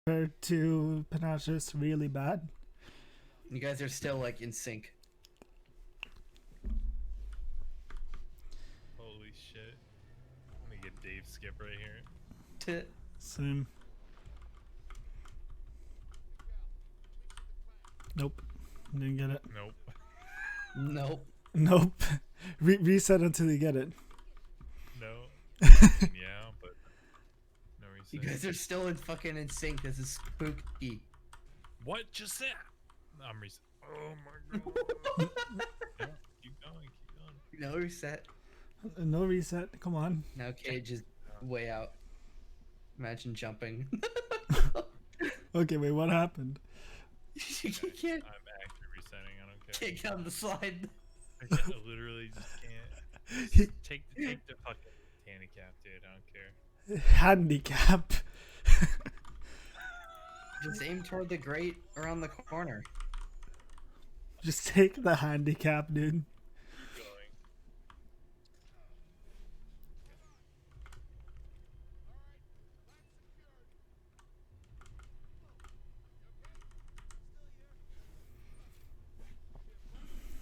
compared to Pnash is really bad. You guys are still like in sync. Holy shit. I'm gonna get Dave skip right here. Same. Nope. Didn't get it. Nope. Nope. Nope. Reset until you get it. No. Yeah, but no reason. You guys are still in sync. This is spooky. What just that? I'm reset. Oh my god. No, keep going. No reset. No reset. Come on. Now Cage is way out. Imagine jumping. Okay, wait. What happened? You can't. I'm actually resetting. I don't care. Can't get on the slide. I literally just can't. Just take the fucking handicap, dude. I don't care. Handicap. Just aim toward the grate around the corner. Just take the handicap, dude. Keep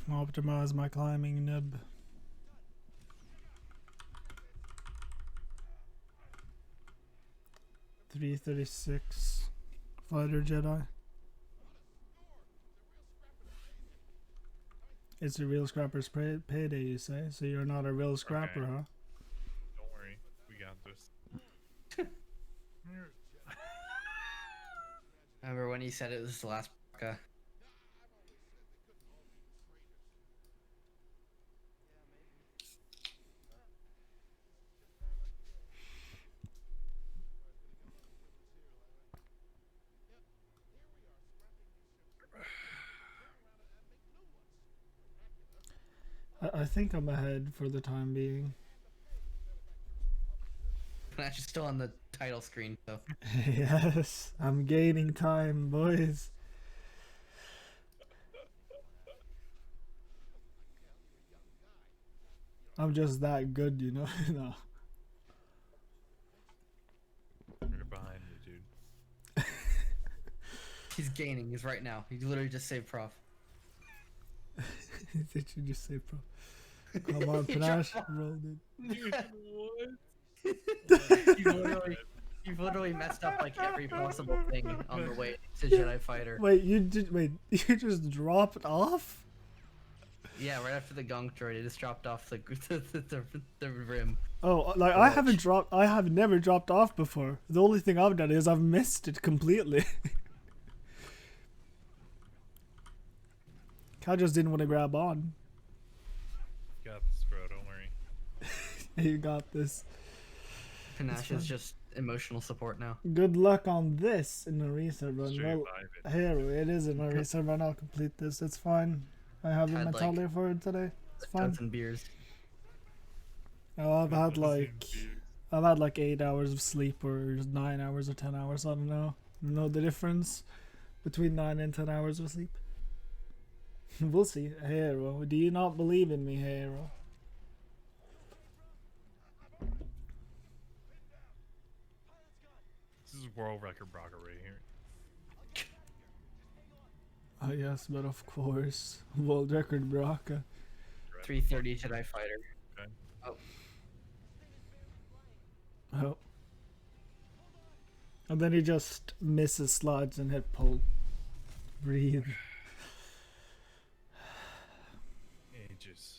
going. Optimize my climbing nib. $336 Fighter Jedi. It's a real scrapper's payday, you say? So you're not a real scrapper, Okay. huh? Don't worry. We got this. Remember when he said it was the last Baka? I think I'm ahead for the time being. Pnash is still on the title screen, so. Yes, I'm gaining time, boys. I'm just that good, you know? No. You're behind me, dude. He's gaining. He's right now. He literally just saved Prof. Did you just say, bro? Come on, Pnash. Rolled it. Dude, what? You've literally messed up like every possible thing on the way to Jedi Fighter. Wait, you just dropped off? Yeah, right after the gong droid, it just dropped off the rim. Oh, like I have never dropped off before. The only thing I've done is I've missed it completely. I just didn't want to grab on. Got this, bro. Don't worry. You got this. Pnash is just emotional support now. Good luck on this in the reset run. Straight Well, vibe it. here it is in a reset run. I'll complete this. It's fine. I have the Had, mentality for it today. It's fine. Guns and beers. Oh, I've had like 8 hours of sleep or 9 hours or 10 hours. I don't know. Know the difference between 9 and 10 hours of sleep. We'll see. Hero, do you not believe in me, Hero? This is world record Braga right here. Oh yes, but of course, world record Braka. 330 Jedi Fighter. Okay. Oh, Oh. And then he just misses slides and hit pull. Breathe. Ages.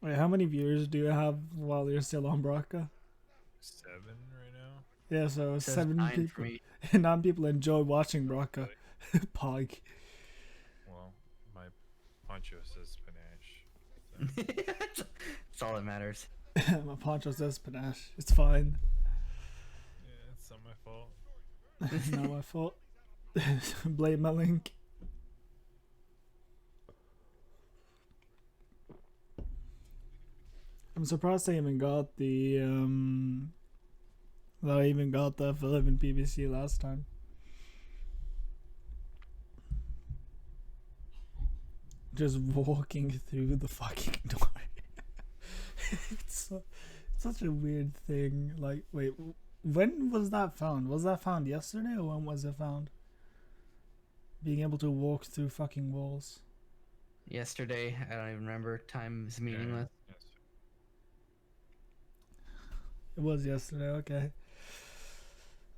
Wait, how many viewers do you have while you're still on Braka? 7 right now. Yeah, so says 7 9 for people. me. 9 people enjoy watching Braka. Pog. Well, my poncho says Pnash. That's all that matters. My poncho says Pnash. It's fine. Yeah, it's not my fault. It's not my fault. Blame my link. I'm surprised I even got the that I even got the F11 PBC last time. Just walking through the fucking door. It's such a weird thing. Like, wait, When was that found? Was that found yesterday or when was it found? Being able to walk through fucking walls. Yesterday, I don't even remember. Time is meaningless. Yes. It was yesterday, okay.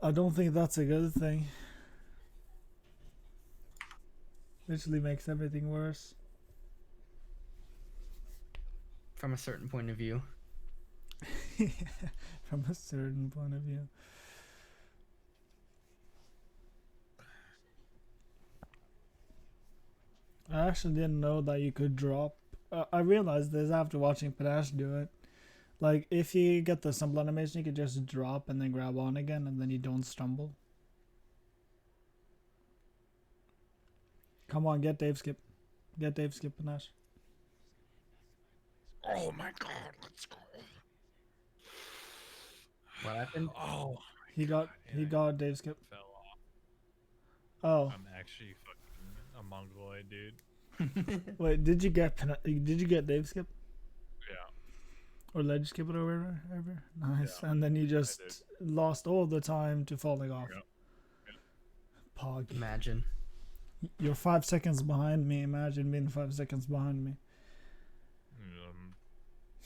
I don't think that's a good thing. Literally makes everything worse. From a certain point of view. From a certain point of view. I actually didn't know that you could drop. I realized this after watching Pnash do it. Like, if you get the stumble animation, you could just drop and then grab on again, and then you don't stumble. Come on, get Dave skip. Get Dave skip, Pnash. Oh my god, let's go. What happened? Oh, He got Dave skip. fell off. Oh, I'm actually fucking a mongoloid, dude. wait, did you get Dave skip? Yeah. Or ledge skip it or whatever? Nice. Yeah, And then you did. just lost all the time to falling off. Yeah. Pog. Imagine. You're 5 seconds behind me. Imagine being 5 seconds behind me.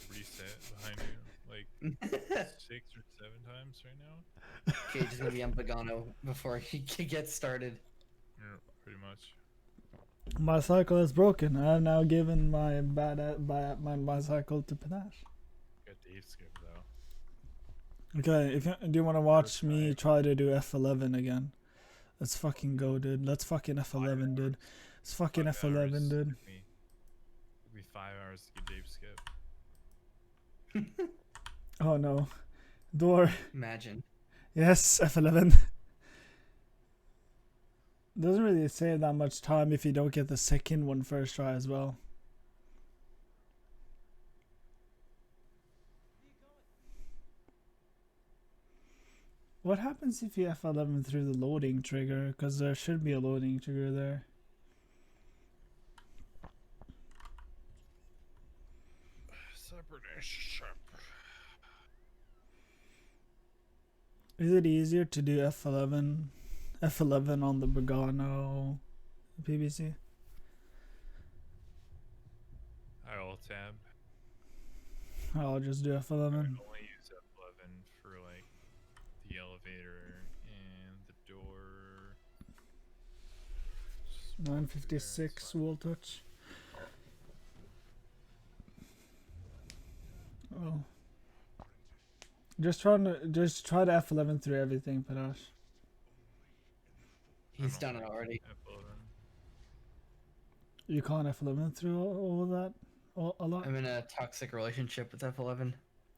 Reset behind you like 6 or 7 times right now. Cage is gonna be on Pagano before he gets started. Yeah, pretty much. My cycle is broken. I have now given my my cycle to Pnash. Got Dave skip though. Okay, if you, do you want to watch me try to do F11 again? Let's fucking go, dude. Let's fucking F11, dude. Let's fucking 5 F11, hours dude. took me 5 hours to get Dave skip. Oh no. Door. Imagine. Yes, F11. Doesn't really save that much time if you don't get the second one first try as well. What happens if you F11 through the loading trigger? Because there should be a loading trigger there. Is it easier to do F11 on the Pagano PBC? I alt tab. I'll just do I F11. only use F11 for like the elevator and the door. 956 wall touch. Oh. Just try to F11 through everything, Pnash. He's done it already. F11. You can't F11 through all of that? A lot? I'm in a toxic relationship with F11.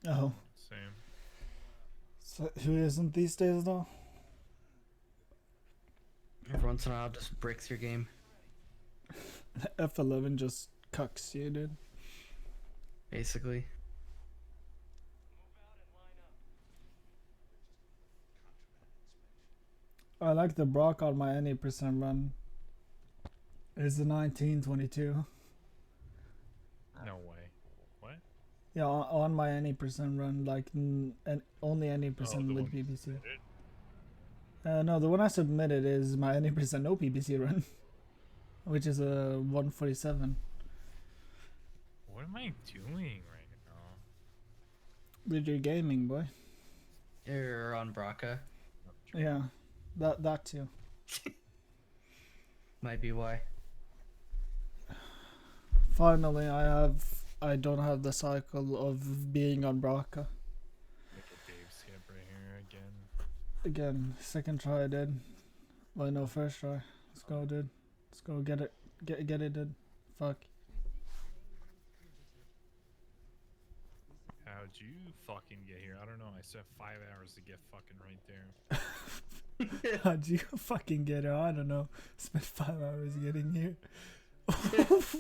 Oh. Same. So who isn't these days though? Every once in a while, it just breaks your game. F11 just cucks you, dude. Basically. I like the Brock on my any percent run. It's the 1922. No way. What? Yeah, on my any percent run, like and only any percent the with one you PBC. submitted? No, the one I submitted is my any percent no PBC run, which is a 147. What am I doing right now? With your gaming, boy. You're on Braca. Yeah, that too. Might be why. Finally, I don't have the cycle of being on Braca. Make a Dave skip right here again. Again, second try I did. Well, no, first try. Let's go, dude. Let's go get it. Get it, dude. Fuck. How'd you fucking get here? I don't know. I spent 5 hours to get fucking right there. How'd you fucking get it? I don't know. Spent 5 hours getting here.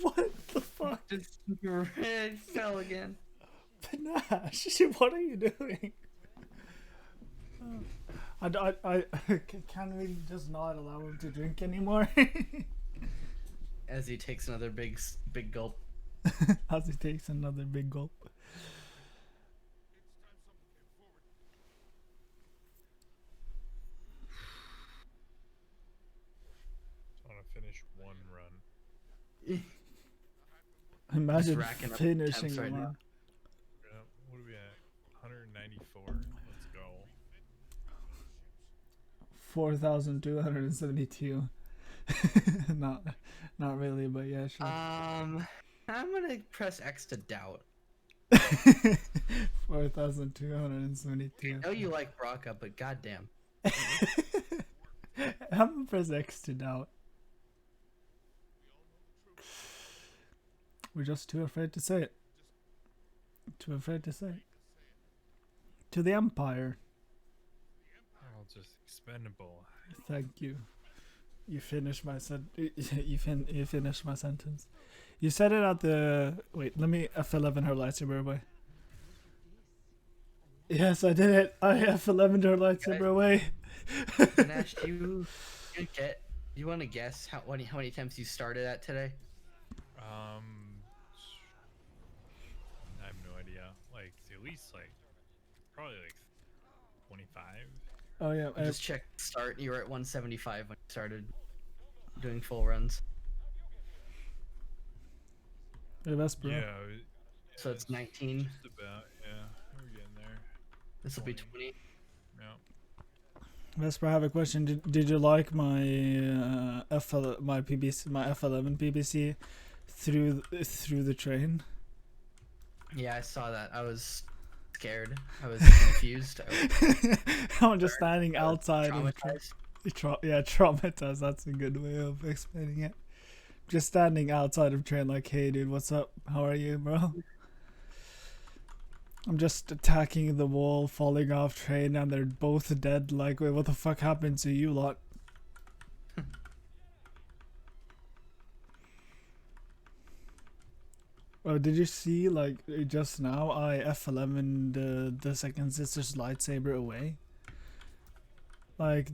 What the fuck? Just fell again. Pnash, what are you doing? Can we just not allow him to drink anymore? As he takes another big gulp. As he takes another big gulp. Imagine racking up finishing temps right one. now. Yeah, what are we at? 194. Let's go. 4,272. Not really, but yeah, sure. I'm gonna press X to doubt. 4,272. I know you like Braca, but goddamn. I'm gonna press X to doubt. We're just too afraid to say it. Too afraid to say it. To the Empire. I'll just expendable. Thank you. You finished my you finished my sentence. You said it at the wait. Let me F11 her lightsaber away. Yes, I did it. I F11 her lightsaber away. Pnash, you want to guess how many attempts you started at today? I have no idea. Like at least like probably like 25. Oh yeah, I just checked start. You were at 175 when you started doing full runs. Vesper. Yeah. So it's 19. Just about. Yeah, we're getting there. This will be 20. 20. Yeah. Vesper, I have a question. Did you like my my PBC, my F11 PBC through the train? Yeah, I saw that. I was scared. I was confused. I'm just standing outside. Traumatized. Traumatized. That's a good way of explaining it. Just standing outside of train, like, hey, dude, what's up? How are you, bro? I'm just attacking the wall, falling off train, and they're both dead. Like, wait, what the fuck happened to you lot? Oh, did you see, like, just now I F11 the second sister's lightsaber away? Like,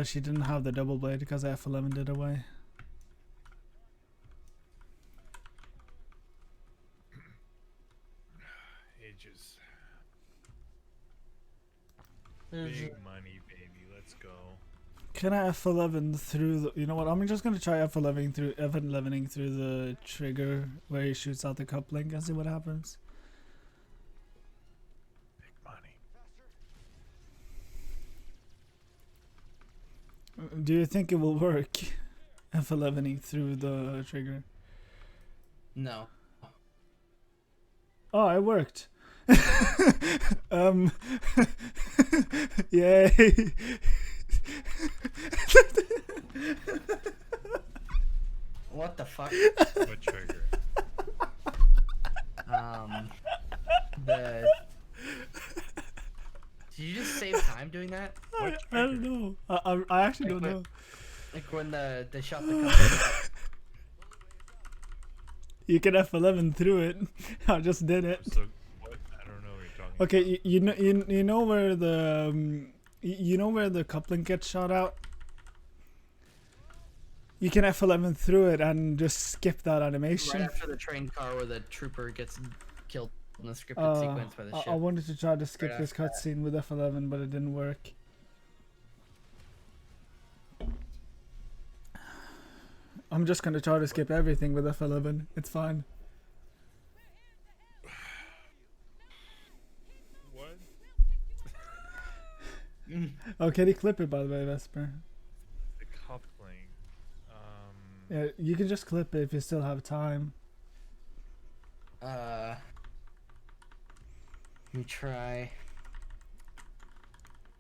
she didn't have the double blade because I F11 did away. Ages. Big money, baby. Let's go. Can I F11 through the... You know what? I'm just going to try F11 through the trigger where he shoots out the coupling and see what happens. Big money. Do you think it will work? F11ing through the trigger. No. Oh, it worked. Yay. What the fuck? What trigger? The. Did you just save time doing that? I don't know. I actually don't know. Like when they shot the company. You can F11 through it. I just did it. So what? I don't know what you're talking Okay, about. you know where the you know where the coupling gets shot out? You can F11 through it and just skip that animation. Right after the train car where the trooper gets killed in the scripted sequence by the ship. I wanted to try to skip Right this after that. cutscene with F11, but it didn't work. I'm just gonna try to skip everything with F11. It's fine. What? Oh, can you clip it by the way, Vesper? The coupling. Yeah, you can just clip it if you still have time. Let me try.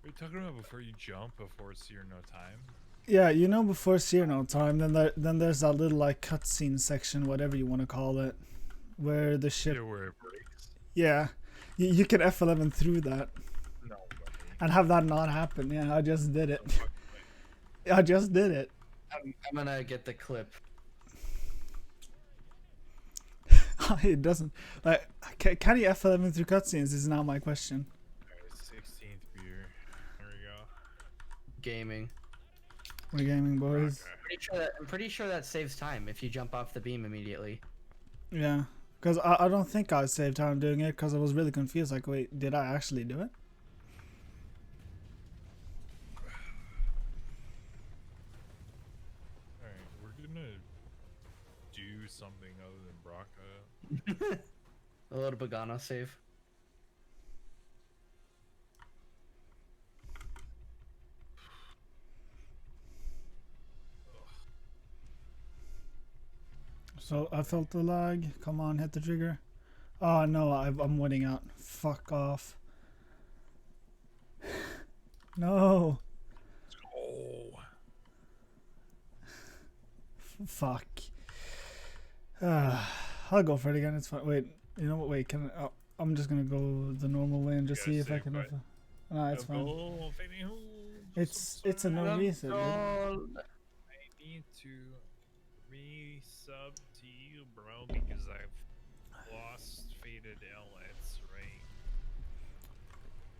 Are you talking about before you jump, before it's your no time? Yeah, you know before Cyrano time, then there's that little like cutscene section, whatever you want to call it, where the ship. Yeah, where it breaks. Yeah, you can F11 through that No way. and have that not happen. Yeah, I just did it. No fucking way. I just did it. I'm gonna get the clip. It doesn't like. Can you F11 through cutscenes? Is now my question. Alright, 16th beer. There we go. Gaming. We're gaming, boys. Okay. I'm pretty sure that saves time if you jump off the beam immediately. Yeah, because I don't think I saved time doing it because I was really confused. Like, wait, did I actually do it? Alright, we're gonna do something other than Braca. A little Bogano save. So I felt the lag. Come on, hit the trigger. Oh no, I'm winning out. Fuck off. No. Oh. Fuck. I'll go for it again. It's fine. Wait, you know what? Wait, can I? Oh, I'm just gonna go the normal way and just You see gotta if I can. save, No, it's fine. Go, baby, hoo. It's a no reset. Dude. I need to resub to you, bro, because I've lost faded LS, right?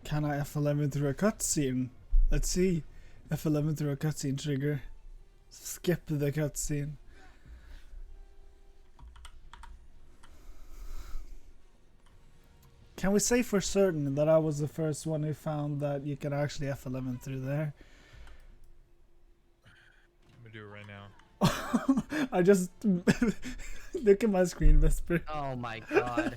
Can I F11 through a cutscene? Let's see. F11 through a cutscene trigger. Skip the cutscene. Can we say for certain that I was the first one who found that you can actually F11 through there? I'm gonna do it right now. I just look at my screen, Vesper. Oh my god.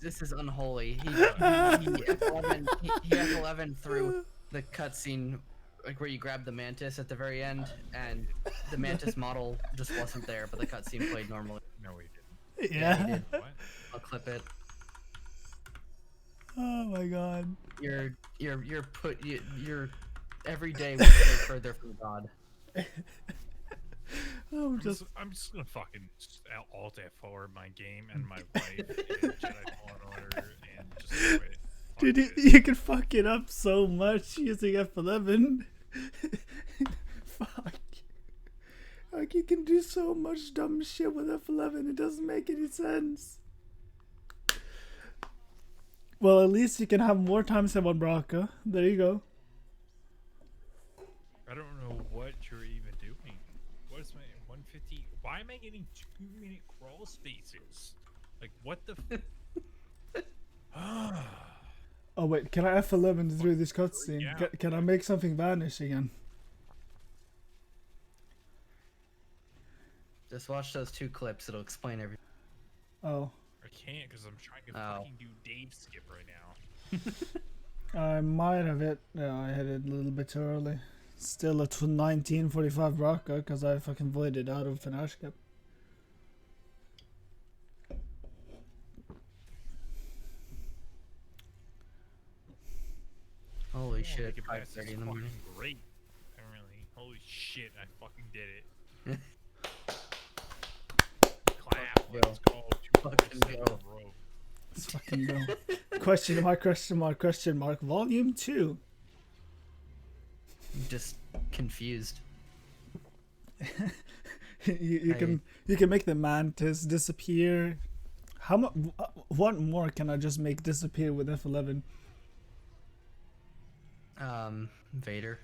This is unholy. He F11 he F11 through the cutscene, like where you grab the mantis at the very end, and the mantis model just wasn't there, but the cutscene played normally. No, we didn't. Yeah. He did. What? I'll clip it. Oh my god. You're every day one day further from God. I'm just I'm just gonna fucking alt F4 my game and my wife and Jedi Fallen Order and just quit. dude, Fuck it. you can fuck it up so much using F11. Fuck. Like you can do so much dumb shit with F11. It doesn't make any sense. Well, at least you can have more time than one Braca. There you go. I don't know what you're even doing. What is my 150? Why am I getting 2-minute crawl spaces? Like, what the Oh wait, can I F11 through this cutscene? Yeah. Can I make something vanish again? Just watch those 2 clips. It'll explain everything. Oh. I can't because I'm trying to Oh. fucking do Dave skip right now. I might have hit. Yeah, I hit it a little bit too early. Still at 1945 Braca because I fucking voided out of Pnash cap. Holy shit! Make it past 5:30 is in the morning. fucking great. Apparently. Holy shit! I fucking did it. Clap. Yo. Let's go. 2 Fucking more go. row. Let's fucking go. Question mark, question mark, question mark. Volume 2. Just confused. you can make the mantis disappear. How much? What more can I just make disappear with F11? Vader.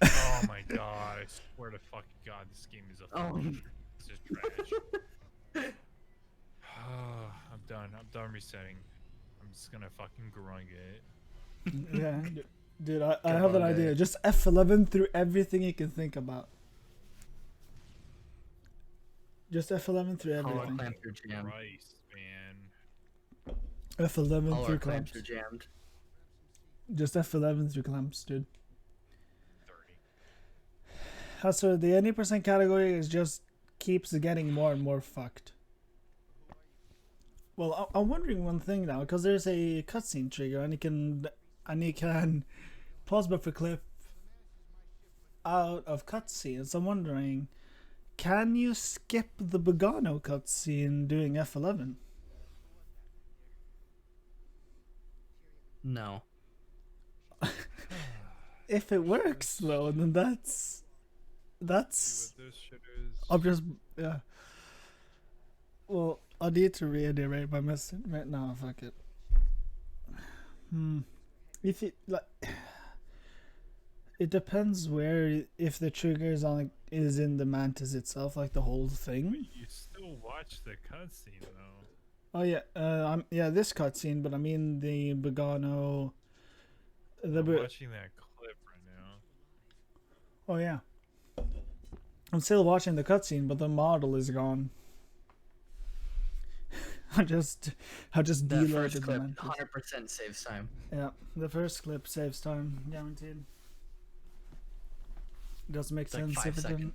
Oh my god! I swear to fucking god, this game is a Oh. fucking this is trash. I'm done. I'm done resetting. I'm just gonna fucking grung it. Yeah, dude, I Come have an on, idea. dude. Just F11 through everything you can think about. Just F11 through All our everything. clamps are jammed. Christ, man. F11 All our through clamps clamps. are jammed. Just F11 through clamps, dude. 30. So the any percent category is just keeps getting more and more fucked. Well, I'm wondering one thing now because there's a cutscene trigger and you can pause buffer clip out of cutscenes. I'm wondering, can you skip the Bogano cutscene doing F11? No. If it works though, then that's See what this shit is. I'm just yeah. Well, I need to reiterate my message right now. Fuck it. If it like, it depends where if the trigger is in the mantis itself, like the whole thing. But you still watch the cutscene though. Oh yeah, this cutscene, but I mean the Bogano. I'm watching that clip right now. Oh yeah. I'm still watching the cutscene, but the model is gone. I just That first deloaded the clip mantis. 100% saves time. Yeah, the first clip saves time, guaranteed. Doesn't make It's like sense 5 if it seconds. didn't.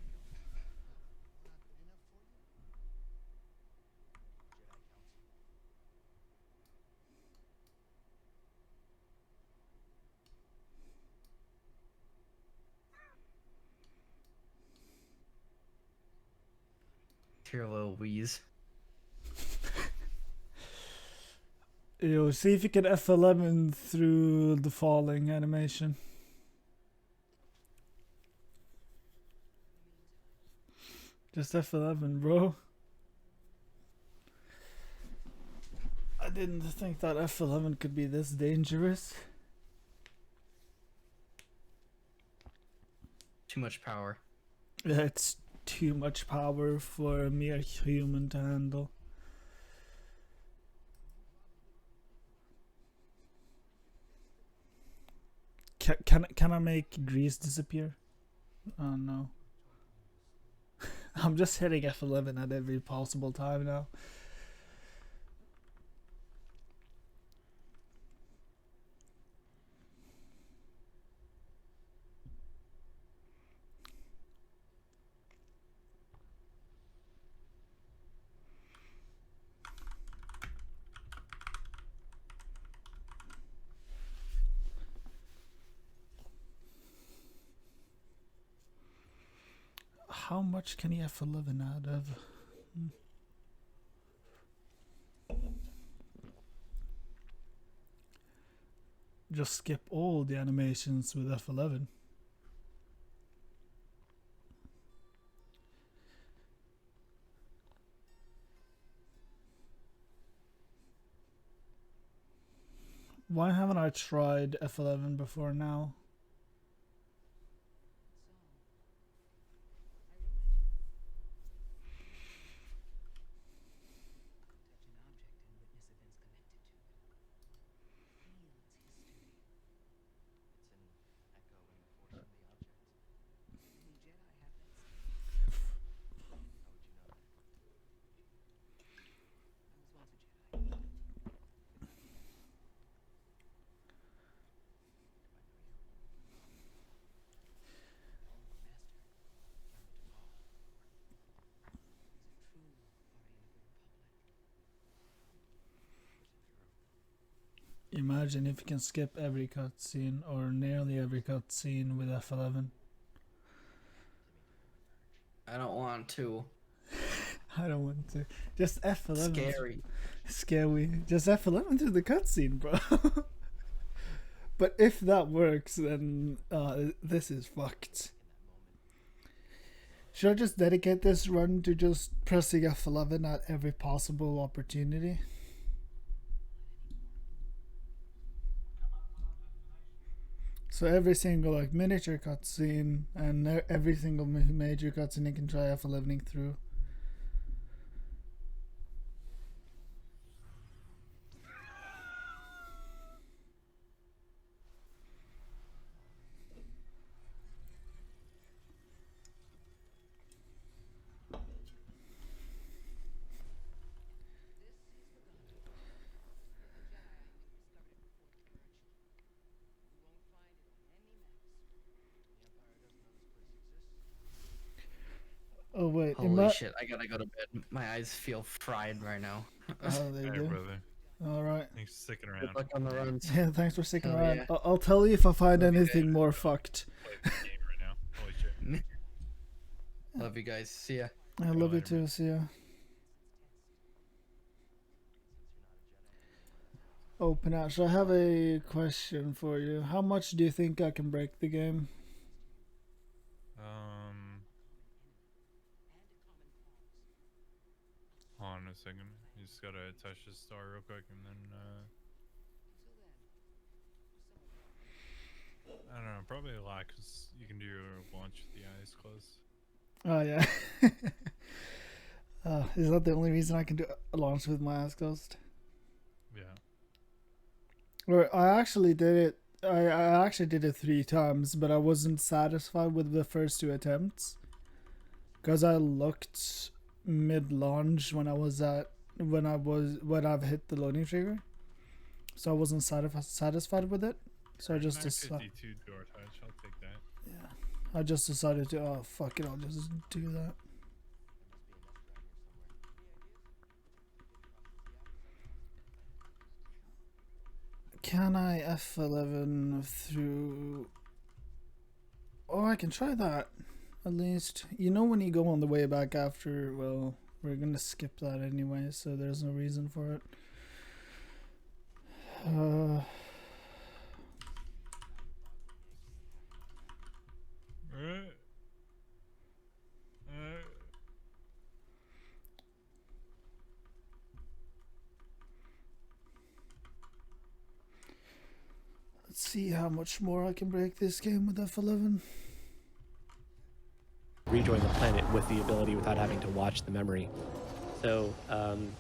Hear a little wheeze. Yo, see if you can F11 through the falling animation. Just F11, bro. I didn't think that F11 could be this dangerous. Too much power. It's too much power for a mere human to handle. Can I make grease disappear? Oh no. I'm just hitting F11 at every possible time now. How much can he F11 out of? Just skip all the animations with F11. Why haven't I tried F11 before now? Imagine if you can skip every cutscene or nearly every cutscene with F11. I don't want to. I don't want to. Just F11. Scary. Scary. Just F11 through the cutscene, bro. But if that works, then this is fucked. Should I just dedicate this run to just pressing F11 at every possible opportunity? So every single like miniature cutscene and every single major cutscene you can try F11ing through. Oh wait, Holy shit, I gotta go to bed. My eyes feel fried right now. Oh, there you Hey, go. brother. All right. Thanks for sticking Good around. luck on the runs. Yeah, thanks for sticking Hell around. yeah. I'll tell you if I find Love you anything guys. more fucked. Play the game right now. Holy shit. Love you guys. See ya. I Go love you later, too. See ya. Oh, Pnash, I have a question for you. How much do you think I can break the game? Hold on a second. You just gotta touch the star real quick and then, I don't know, probably a lot because you can do your launch with the eyes closed. Oh yeah. Is that the only reason I can do a launch with my eyes closed? Yeah. Or I actually did it. I actually did it 3 times, but I wasn't satisfied with the first 2 attempts because I looked mid-launch when I was at when I've hit the loading trigger, so I wasn't satisfied with it. So I just decided. 952 door touch. I'll take that. Yeah, I just decided to. Oh fuck it! I'll just do that. Can I F11 through? Oh, I can try that. At least, you know, when you go on the way back after, well, we're gonna skip that anyway, so there's no reason for it. Let's see how much more I can break this game with F11. Rejoin the planet with the ability without having to watch the memory. So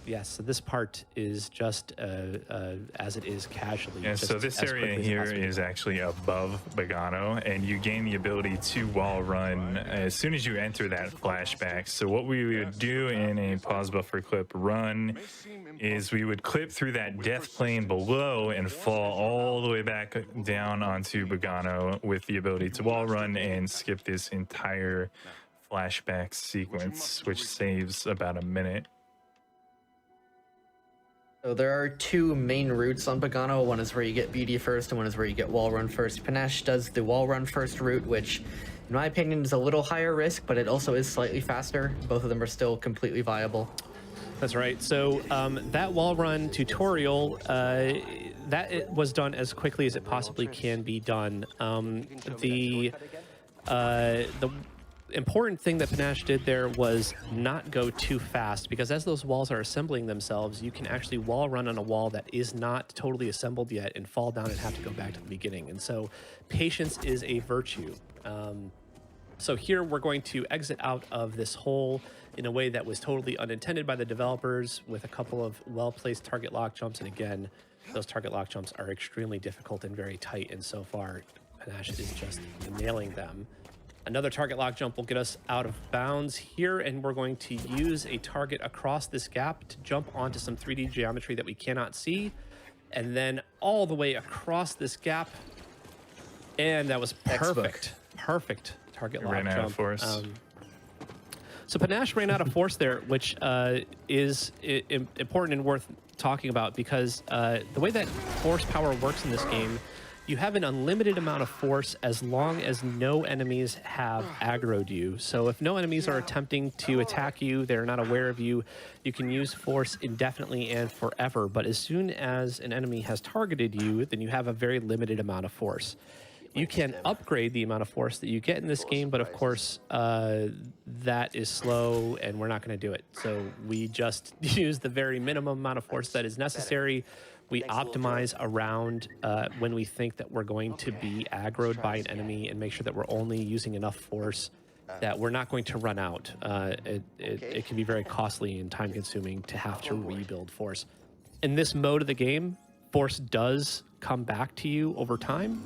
yes, so this part is just as it is casually. Yeah, so this area here is actually above Bogano, and you gain the ability to wall run as soon as you enter that flashback. So what we would do in a pause buffer clip run is we would clip through that death plane below and fall all the way back down onto Bogano with the ability to wall run and skip this entire flashback sequence, which saves about a minute. So there are two main routes on Bogano. One is where you get BD first, and one is where you get wall run first. Pnash does the wall run first route, which, in my opinion, is a little higher risk, but it also is slightly faster. Both of them are still completely viable. That's right. So that wall run tutorial, that it was done as quickly as it possibly can be done. The important thing that Pnash did there was not go too fast, because as those walls are assembling themselves, you can actually wall run on a wall that is not totally assembled yet and fall down and have to go back to the beginning. And so patience is a virtue. So here we're going to exit out of this hole in a way that was totally unintended by the developers, with a couple of well-placed target lock jumps. And again, those target lock jumps are extremely difficult and very tight, and so far Pnash is just nailing them. Another target lock jump will get us out of bounds here, and we're going to use a target across this gap to jump onto some 3D geometry that we cannot see, and then all the way across this gap. And that was perfect. Perfect target lock jump. Ran out of force. So Pnash ran out of force there, which is important and worth talking about, because the way that force power works in this game, you have an unlimited amount of force as long as no enemies have aggroed you. So if no enemies are attempting to attack you, they're not aware of you, you can use force indefinitely and forever. But as soon as an enemy has targeted you, then you have a very limited amount of force. You can upgrade the amount of force that you get in this game, but of course, that is slow, and we're not going to do it. So we just use the very minimum amount of force that is necessary. We optimize around when we think that we're going to be aggroed by an enemy, and make sure that we're only using enough force that we're not going to run out. It can be very costly and time-consuming to have to rebuild force. In this mode of the game, force does come back to you over time.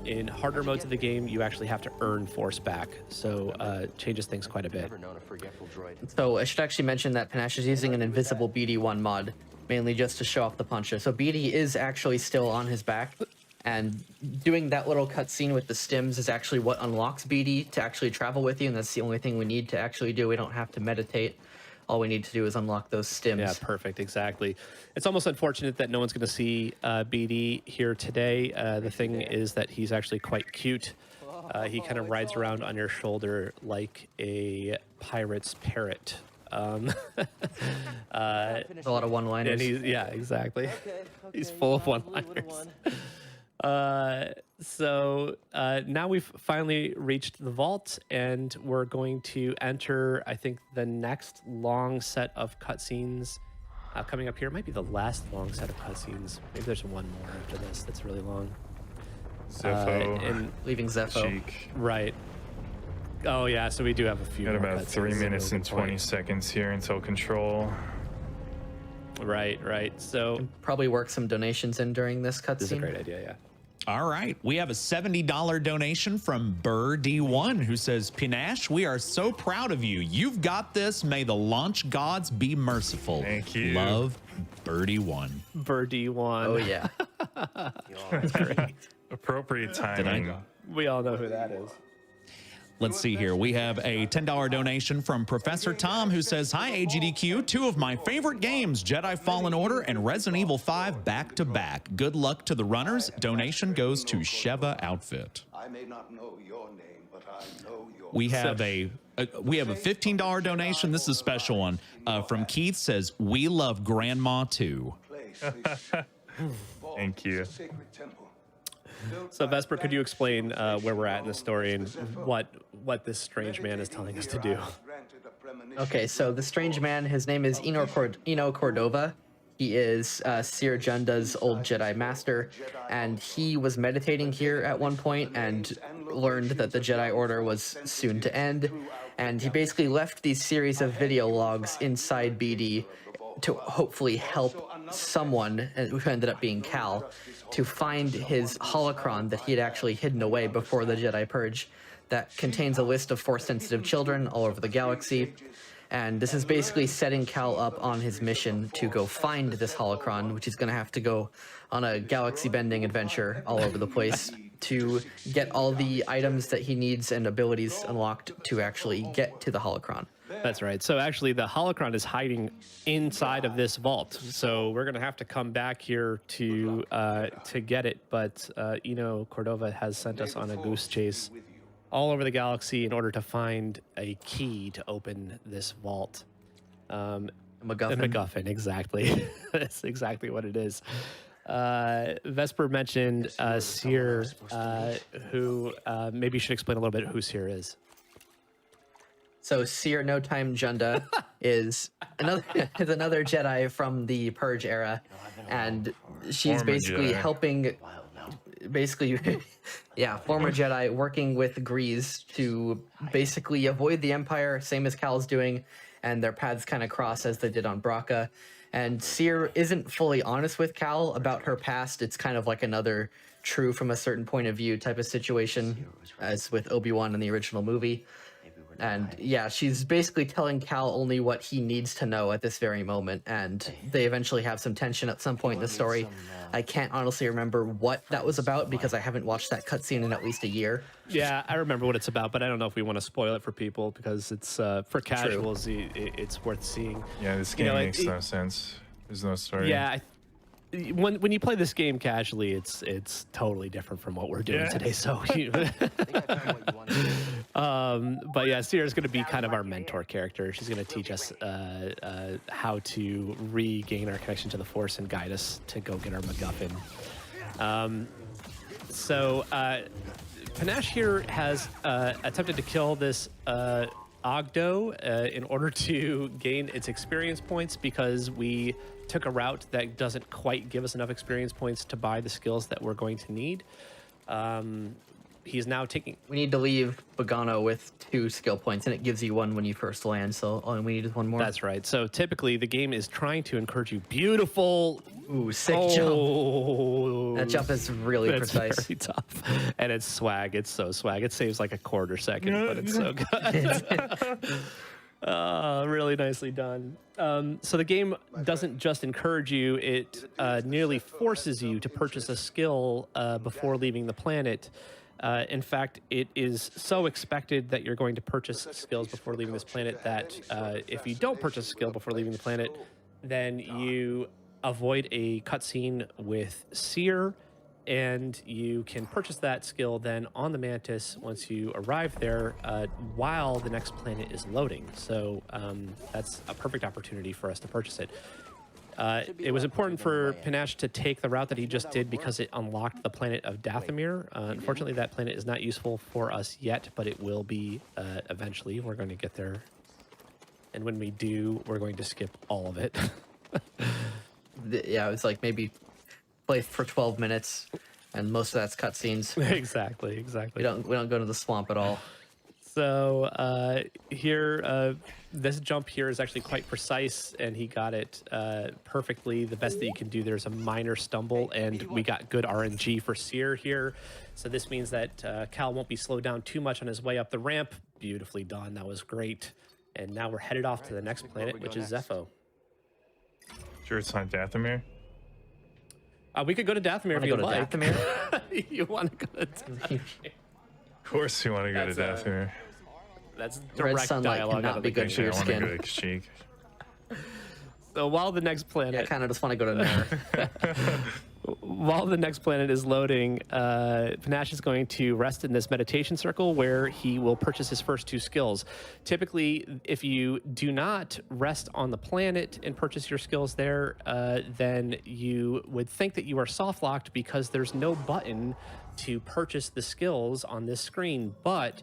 In harder modes of the game, you actually have to earn force back, so changes things quite a bit. So I should actually mention that Pnash is using an invisible BD1 mod, mainly just to show off the puncher. So BD is actually still on his back, and doing that little cutscene with the stims is actually what unlocks BD to actually travel with you, and that's the only thing we need to actually do. We don't have to meditate. All we need to do is unlock those stims. Yeah, perfect, exactly. It's almost unfortunate that no one's going to see BD here today. The thing is that he's actually quite cute. He kind of rides around on your shoulder like a pirate's parrot. A lot of one-liners. And yeah, exactly. He's full of one-liners. So now we've finally reached the vault, and we're going to enter, I think, the next long set of cutscenes coming up here. It might be the last long set of cutscenes. Maybe there's one more after this that's really long. Zepho. And leaving Zepho. Cheek. Right. Oh, yeah, so we do have a few Got more about 3 cutscenes. minutes and 20 seconds here until control. Right. So Probably work some donations in during this this is a cutscene. great idea, yeah. All right. We have a $70 donation from Burr-D1 who says, Pnash, we are so proud of you. You've got this. May the launch gods be merciful. Thank you. Love, Burr-D1. Burr-D1. Oh yeah. That's great. Appropriate timing. We all know who that is. Let's see here. We have a $10 donation from Professor Tom who says, hi, AGDQ. 2 of my favorite games, Jedi Fallen Order and Resident Evil 5 back to back. Good luck to the runners. Donation goes to Sheva Outfit. I may not know your name, but I know your We have a $15 donation. This is a special one from Keith. Says, we love Grandma too. Thank you. So Vesper, could you explain where we're at in the story and what this strange man is telling us to do? Okay, so the strange man, his name is Eno Cordova. He is Seer Junda's old Jedi master, and he was meditating here at one point and learned that the Jedi Order was soon to end, and he basically left these series of video logs inside BD to hopefully help someone, who ended up being Cal, to find his holocron that he had actually hidden away before the Jedi Purge that contains a list of Force-sensitive children all over the galaxy. And this is basically setting Cal up on his mission to go find this holocron, which he's going to have to go on a galaxy-bending adventure all over the place to get all the items that he needs and abilities unlocked to actually get to the holocron. That's right. So actually, the holocron is hiding inside of this vault. So we're gonna have to come back here to get it. But Eno Cordova has sent us on a goose chase all over the galaxy in order to find a key to open this vault. MacGuffin. A MacGuffin, exactly. That's exactly what it is. Vesper mentioned Seer, who maybe should explain a little bit who Seer is. So Seer No Time Junda is another Jedi from the Purge era, and she's Former basically Jedi. helping, former Jedi working with Grease to basically avoid the Empire, same as Cal's doing, and their paths kind of cross as they did on Braca. And Seer isn't fully honest with Cal about her past. It's kind of like another true from a certain point of view type of situation, as with Obi-Wan in the original movie. And yeah, she's basically telling Cal only what he needs to know at this very moment, and they eventually have some tension at some point in the story. I can't honestly remember what that was about because I haven't watched that cutscene in at least a year. Yeah, I remember what it's about, but I don't know if we want to spoil it for people because it's for casuals. It's worth seeing. Yeah, this game makes no sense. There's no story. Yeah, when you play this game casually, it's totally different from what we're doing today. So, but yeah, Seer is going to be kind of our mentor character. She's going to teach us how to regain our connection to the Force and guide us to go get our MacGuffin. Pnash here has attempted to kill this Ogdo in order to gain its experience points because we took a route that doesn't quite give us enough experience points to buy the skills that we're going to need. He's now taking... We need to leave Bogano with 2 skill points, and it gives you 1 when you first land, so all we need is 1 more. That's right. So typically the game is trying to encourage you. Beautiful. Ooh, sick jump. That jump is really precise. Very tough. And it's swag. It's so swag. It saves like a quarter second, but it's so good. Really nicely done. So the game doesn't just encourage you, it nearly forces you to purchase a skill before leaving the planet. In fact, it is so expected that you're going to purchase skills before leaving this planet that if you don't purchase a skill before leaving the planet, then you avoid a cutscene with Seer, and you can purchase that skill then on the Mantis once you arrive there while the next planet is loading. So that's a perfect opportunity for us to purchase it. It was important for Pnash to take the route that he just did because it unlocked the planet of Dathomir. Unfortunately, that planet is not useful for us yet, but it will be eventually. We're going to get there. And when we do, we're going to skip all of it. Yeah, it was like maybe play for 12 minutes, and most of that's cutscenes. Exactly. We don't go to the swamp at all. So here, this jump here is actually quite precise, and he got it perfectly. The best that you can do, there's a minor stumble, and we got good RNG for Seer here. So this means that Cal won't be slowed down too much on his way up the ramp. Beautifully done. That was great. And now we're headed off to the next planet, which is Zepho. Sure, it's not Dathomir. We could go to Dathomir if you like. Dathomir? You want to go to Dathomir? Of course, you want to go to Dathomir. That's Red direct sunlight dialogue. cannot be good for your I want to skin. go to Kashyyyk. So while the next planet, I kind of just want to go to Nair. while the next planet is loading, Pnash is going to rest in this meditation circle where he will purchase his first 2 skills. Typically, if you do not rest on the planet and purchase your skills there, then you would think that you are soft locked because there's no button to purchase the skills on this screen. But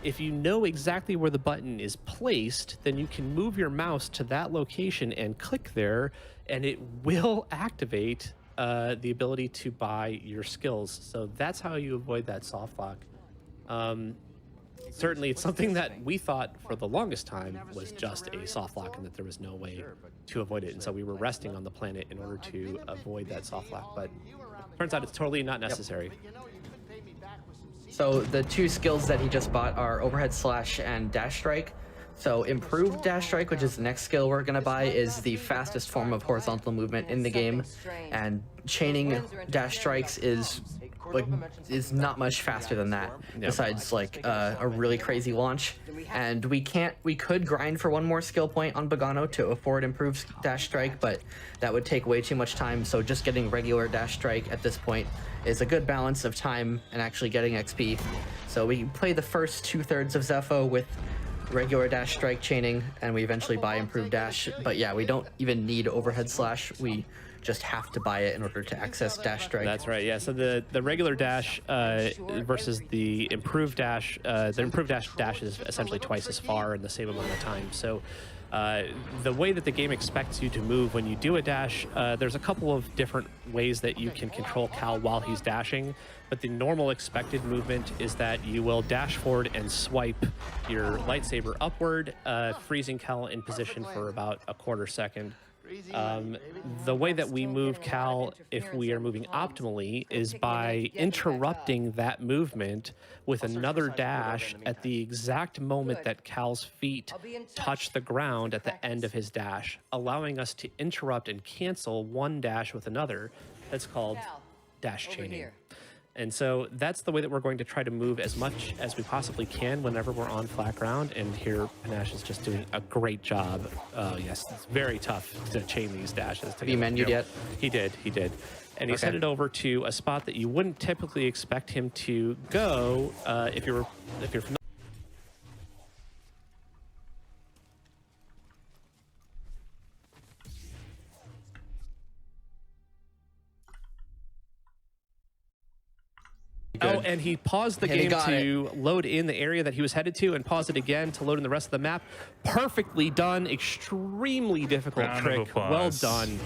if you know exactly where the button is placed, then you can move your mouse to that location and click there, and it will activate the ability to buy your skills. So that's how you avoid that soft lock. Certainly, it's something that we thought for the longest time was just a soft lock and that there was no way to avoid it. And so we were resting on the planet in order to avoid that soft lock. But turns out it's totally not necessary. So the 2 skills that he just bought are overhead slash and dash strike. So improved dash strike, which is the next skill we're gonna buy, is the fastest form of horizontal movement in the game, and chaining dash strikes is not much faster than that. Besides like a really crazy launch. And we could grind for 1 more skill point on Bogano to afford improved dash strike, but that would take way too much time. So just getting regular dash strike at this point is a good balance of time and actually getting XP. So we play the first 2/3 of Zepho with regular dash strike chaining, and we eventually buy improved dash. But yeah, we don't even need overhead slash. We just have to buy it in order to access dash strike. That's right. Yeah. So the regular dash versus the improved dash dash is essentially twice as far in the same amount of time. So the way that the game expects you to move when you do a dash, there's a couple of different ways that you can control Cal while he's dashing. But the normal expected movement is that you will dash forward and swipe your lightsaber upward, freezing Cal in position for about a 1/4 second. The way that we move Cal, if we are moving optimally, is by interrupting that movement with another dash at the exact moment that Cal's feet touch the ground at the end of his dash, allowing us to interrupt and cancel one dash with another. That's called dash chaining. And so that's the way that we're going to try to move as much as we possibly can whenever we're on flat ground. And here, Pnash is just doing a great job. Yes, it's very tough to chain these dashes. Have you menued yet? He did. And he's headed over to a spot that you wouldn't typically expect him to go if you're familiar. Oh, and he paused the game to load in the area that he was headed to and paused it again to load in the rest of the map. Perfectly done. Extremely difficult trick. Well done.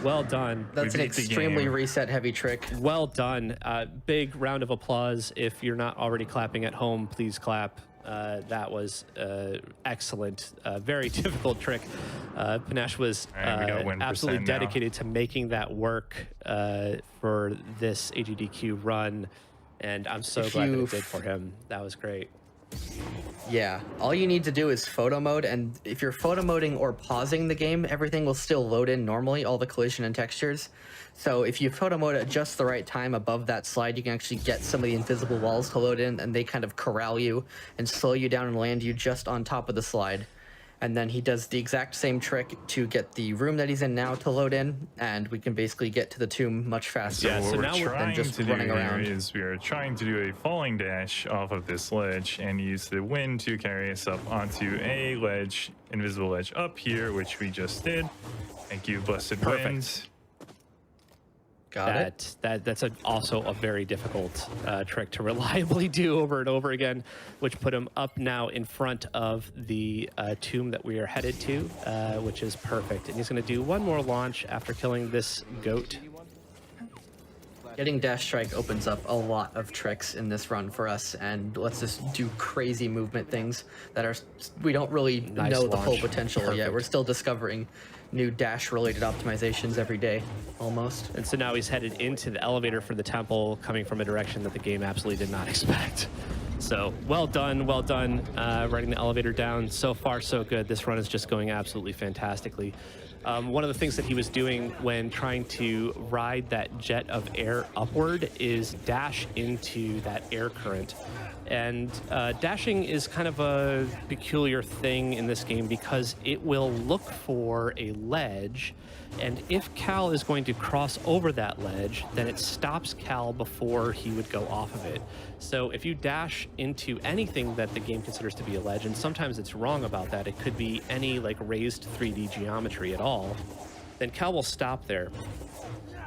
Well done. That's an extremely reset heavy trick. Well done. Big round of applause. If you're not already clapping at home, please clap. That was excellent. Very difficult trick. Pnash was absolutely dedicated to making that work for this AGDQ run. And I'm so glad that it did for him. That was great. Yeah, all you need to do is photo mode, and if you're photo moding or pausing the game, everything will still load in normally, all the collision and textures. So if you photo mode at just the right time above that slide, you can actually get some of the invisible walls to load in, and they kind of corral you and slow you down and land you just on top of the slide. And then he does the exact same trick to get the room that he's in now to load in, and we can basically get to the tomb much faster. Yeah, so than now we're just running around. We are trying to do a falling dash off of this ledge and use the wind to carry us up onto a ledge, invisible ledge up here, which we just did. Thank you, blessed wind. That's also a very difficult trick to reliably do over and over again, which put him up now in front of the tomb that we are headed to, which is perfect. And he's going to do one more launch after killing this goat. Getting dash strike opens up a lot of tricks in this run for us, and lets us do crazy movement things that are we don't really Nice know the full launch. potential yet. Perfect. We're still discovering new dash related optimizations every day, almost. And so now he's headed into the elevator for the temple, coming from a direction that the game absolutely did not expect. So well done riding the elevator down. So far, so good. This run is just going absolutely fantastically. One of the things that he was doing when trying to ride that jet of air upward is dash into that air current. And dashing is kind of a peculiar thing in this game because it will look for a ledge, and if Cal is going to cross over that ledge, then it stops Cal before he would go off of it. So if you dash into anything that the game considers to be a ledge, and sometimes it's wrong about that, it could be any like raised 3D geometry at all, then Cal will stop there.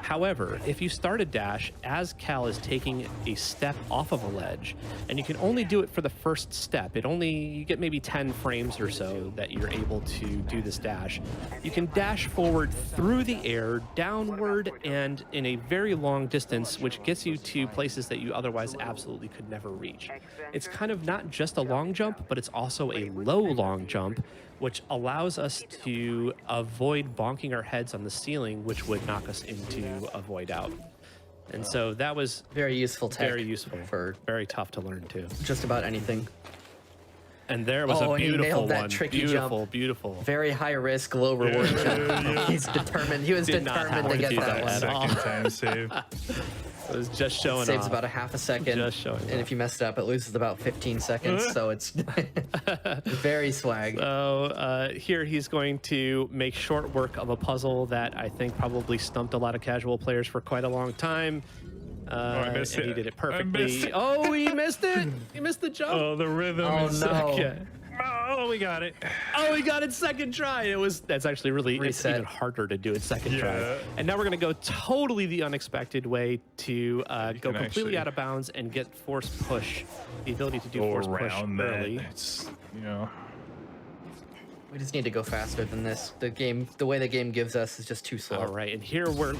However, if you start a dash as Cal is taking a step off of a ledge, and you can only do it for the first step, you get maybe 10 frames or so that you're able to do this dash. You can dash forward through the air, downward, and in a very long distance, which gets you to places that you otherwise absolutely could never reach. It's kind of not just a long jump, but it's also a low long jump, which allows us to avoid bonking our heads on the ceiling, which would knock us into a void out. And so that was Very useful tech. very useful, for very tough to learn too. just about anything. And there was Oh, a and he beautiful nailed that one. tricky Beautiful, jump. beautiful. Very high risk, low reward jump. He's determined. He was Did not determined have to to get do that that one. at all. Second time save. It was just showing Saves off. about a half a second. Just showing and off. if you mess it up, it loses about 15 seconds. So it's very swag. So here he's going to make short work of a puzzle that I think probably stumped a lot of casual players for quite a long time. I missed and he it. did it I missed perfectly. it. Oh, he missed it. He missed the jump. Oh, the rhythm Oh, is no. Okay. Oh, we got it. Oh, he got it second try. That's actually really it's Reset. even harder to do it second try. Yeah. And now we're gonna go totally the unexpected way to go can completely actually out of bounds and get force push, the ability to do Go force push around that. early. It's, you know. We just need to go faster than this. The way the game gives us is just too slow. All right, and here we're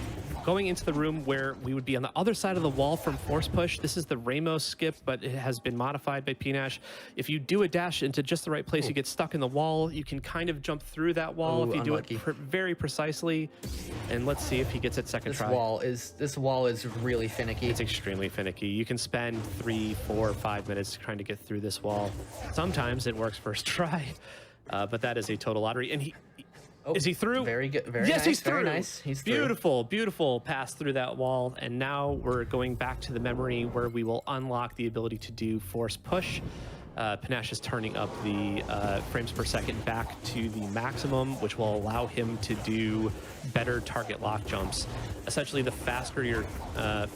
going into the room where we would be on the other side of the wall from force push. This is the Ramos skip, but it has been modified by Pnash. If you do a dash into just the right place, you get stuck in the wall. You can kind of jump through that wall Ooh, if you unlucky. do it very precisely. And let's see if he gets it second This try. wall is really finicky. It's extremely finicky. You can spend 3, 4, 5 minutes trying to get through this wall. Sometimes it works first try, but that is a total lottery. And is he through? Very good. Very yes, nice. he's very through. nice. He's through. Beautiful, beautiful pass through that wall. And now we're going back to the memory where we will unlock the ability to do force push. Pnash is turning up the frames per second back to the maximum, which will allow him to do better target lock jumps. Essentially, the faster your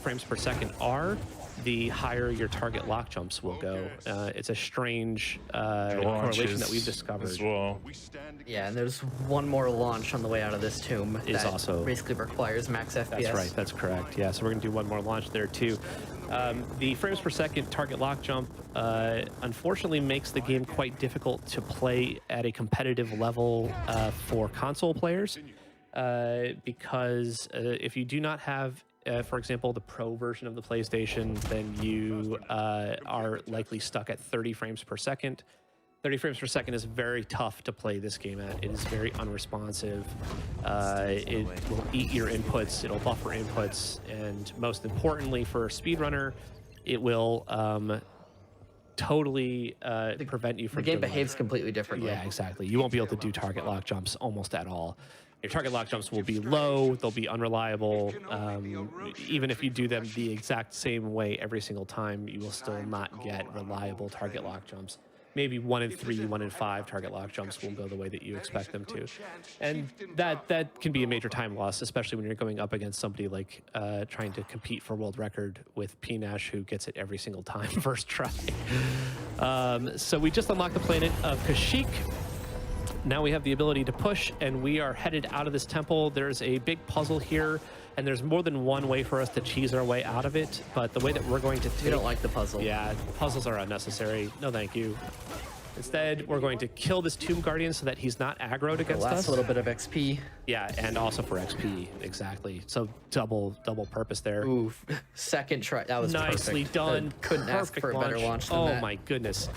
frames per second are, the higher your target lock jumps will go. It's a strange correlation that we've discovered. as well. Yeah, and there's one more launch on the way out of this tomb Is that also- basically requires max FPS. That's right, that's correct. Yeah, so we're going to do one more launch there too. The frames per second target lock jump unfortunately makes the game quite difficult to play at a competitive level for console players because if you do not have for example, the Pro version of the PlayStation, then you are likely stuck at 30 frames per second. 30 frames per second is very tough to play this game at. It is very unresponsive. It will eat your inputs, it'll buffer inputs, and most importantly for a speedrunner, it will totally prevent you from The game doing behaves completely differently. Yeah, exactly. You won't be able to do target lock jumps almost at all. Your target lock jumps will be low, they'll be unreliable. Even if you do them the exact same way every single time, you will still not get reliable target lock jumps. Maybe 1 in 3, 1 in 5 target lock jumps won't go the way that you expect them to. And that can be a major time loss, especially when you're going up against somebody like trying to compete for world record with Pnash, who gets it every single time, first try. So we just unlocked the planet of Kashyyyk. Now we have the ability to push, and we are headed out of this temple. There's a big puzzle here, and there's more than one way for us to cheese our way out of it, but the way that we're going to take... We don't like the puzzle. Yeah, puzzles are unnecessary. No, thank you. Instead, we're going to kill this Tomb Guardian so that he's not aggroed The against last us. little bit of XP. Yeah, and also for XP, exactly. So double purpose there. Ooh, second try. That was Nicely perfect. done. Couldn't ask Perfect for a better launch than Oh that. my goodness.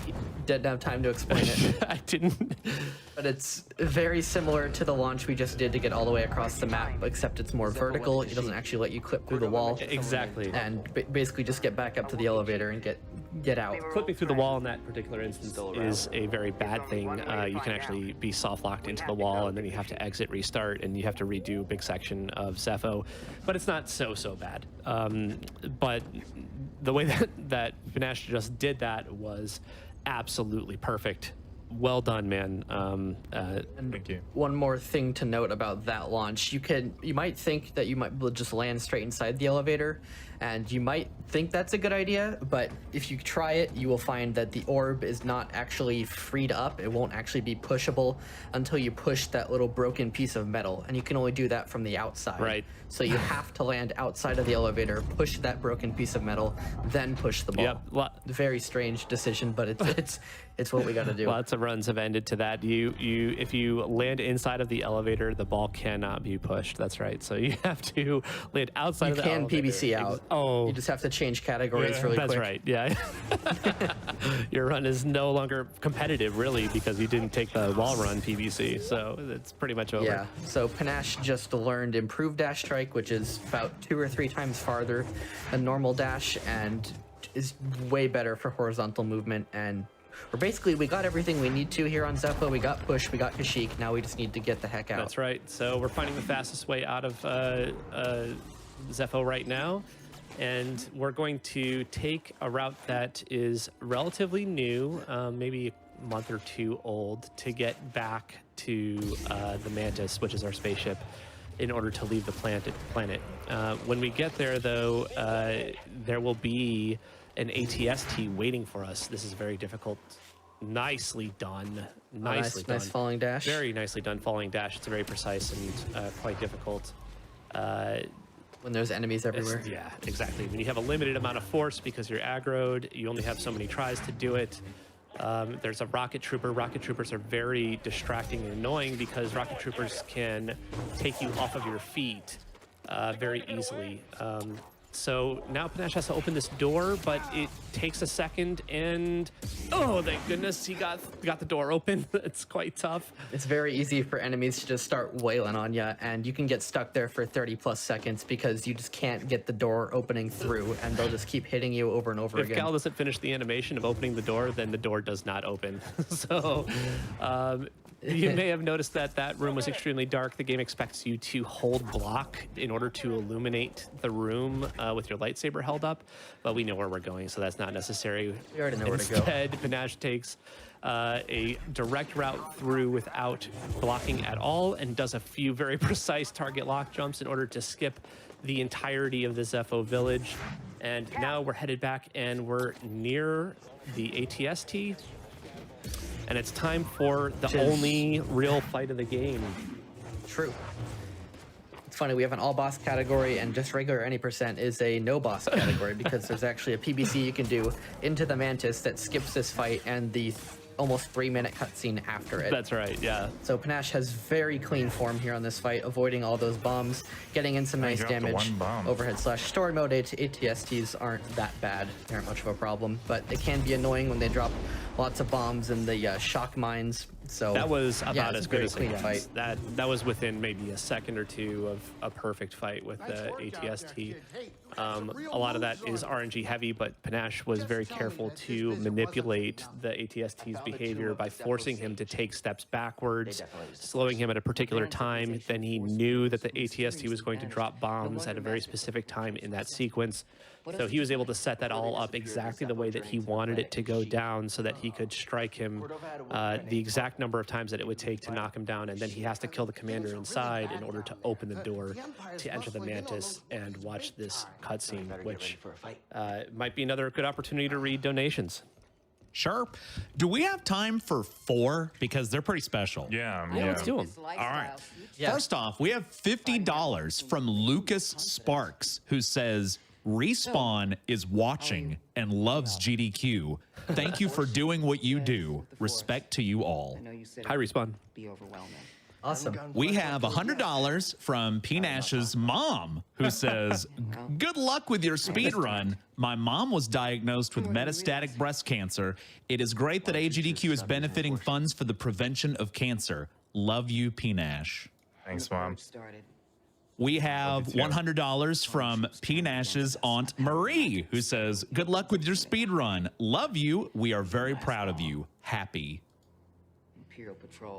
Didn't have time to explain it. I didn't. But it's very similar to the launch we just did to get all the way across the map, except it's more vertical. It doesn't actually let you clip through the wall. Exactly. And basically just get back up to the elevator and get out. Clipping through the wall in that particular instance is a very bad thing. You can actually be soft locked into the wall, and then you have to exit, restart, and you have to redo a big section of Zepho. But it's not so bad. But the way that Pnash just did that was absolutely perfect. Well done, man. Thank you. One more thing to note about that launch, you might think that you might just land straight inside the elevator, and you might think that's a good idea, but if you try it, you will find that the orb is not actually freed up. It won't actually be pushable until you push that little broken piece of metal, and you can only do that from the outside. Right. So you have to land outside of the elevator, push that broken piece of metal, then push the ball. Yep. Very strange decision, but it's what we got to do. Lots of runs have ended to that. If you land inside of the elevator, the ball cannot be pushed. That's right. So you have to land outside You of the can elevator. PBC out. Oh, You just have to change categories really that's quick. right. Yeah. Your run is no longer competitive, really, because you didn't take the wall run PBC. So it's pretty much over. Yeah, so Pnash just learned improved dash strike, which is about 2 or 3 times farther than normal dash and is way better for horizontal movement. And we got everything we need to here on Zepho. We got push, we got Kashyyyk. Now we just need to get the heck out. That's right. So we're finding the fastest way out of Zepho right now. And we're going to take a route that is relatively new, maybe a month or 2 old, to get back to the Mantis, which is our spaceship, in order to leave the planet. When we get there, though, there will be an ATST waiting for us. This is very difficult. Nicely done. Nicely done. Nice falling dash. Very nicely done falling dash. It's very precise and quite difficult. When there's enemies everywhere. Yeah, exactly. When you have a limited amount of force because you're aggroed, you only have so many tries to do it. There's a rocket trooper. Rocket troopers are very distracting and annoying because rocket troopers can take you off of your feet very easily. So now Pnash has to open this door, but it takes a second, and oh, thank goodness he got the door open. It's quite tough. It's very easy for enemies to just start wailing on you, and you can get stuck there for 30+ seconds because you just can't get the door opening through, and they'll just keep hitting you over and over If again. Cal doesn't finish the animation of opening the door, then the door does not open. So you may have noticed that room was extremely dark. The game expects you to hold block in order to illuminate the room with your lightsaber held up, but we know where we're going, so that's not necessary. We already know where to go. Instead, Pnash takes a direct route through without blocking at all and does a few very precise target lock jumps in order to skip the entirety of the Zepho village. And now we're headed back and we're near the ATST. And it's time for the only real fight of the game. True. It's funny, we have an all boss category, and just regular any percent is a no boss category because there's actually a PBC you can do into the Mantis that skips this fight and the almost 3-minute cutscene after it. That's right, yeah. So Pnash has very clean form here on this fight, avoiding all those bombs, getting in some nice dropped the damage. one bomb. Overhead slash story mode ATSTs aren't that bad. They aren't much of a problem, but they can be annoying when they drop lots of bombs and the shock mines. So That was yeah, about it's as a good very as it clean gets. fight. That was within maybe a second or two of a perfect fight with the ATST. A lot of that is RNG heavy, but Pnash was very careful to manipulate the ATST's behavior by forcing him to take steps backwards, slowing him at a particular time. Then he knew that the ATST was going to drop bombs at a very specific time in that sequence. So he was able to set that all up exactly the way that he wanted it to go down so that he could strike him the exact number of times that it would take to knock him down. And then he has to kill the commander inside in order to open the door to enter the Mantis and watch this cutscene, which might be another good opportunity to read donations. Sure. Do we have time for 4? Because they're pretty special. Yeah, Yeah, yeah. let's do them. All right. Yeah. First off, we have $50 from Lucas Sparks, who says, Respawn is watching and loves GDQ. Thank you for doing what you do. Respect to you all. Hi, Respawn. Awesome. We have $100 from Pnash's mom, who says, "Good luck with your speed run. My mom was diagnosed with metastatic breast cancer. It is great that AGDQ is benefiting funds for the prevention of cancer. Love you, Pnash." Thanks, Mom. We have $100 from Pnash's Aunt Marie, who says, "Good luck with your speed run. Love you. We are very proud of you. Happy."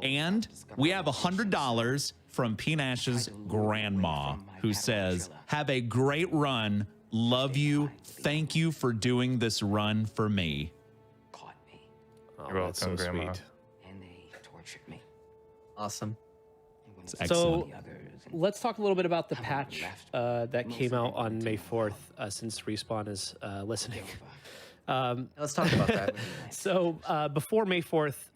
And we have $100 from Pnash's grandma, who says, "Have a great run. Love you. Thank you for doing this run for me." Oh, You're that's welcome, so Grandma. sweet. And they tortured me. Awesome. It's excellent. So let's talk a little bit about the patch that came out on May 4th, since Respawn is listening. Let's talk about that. So before May 4th,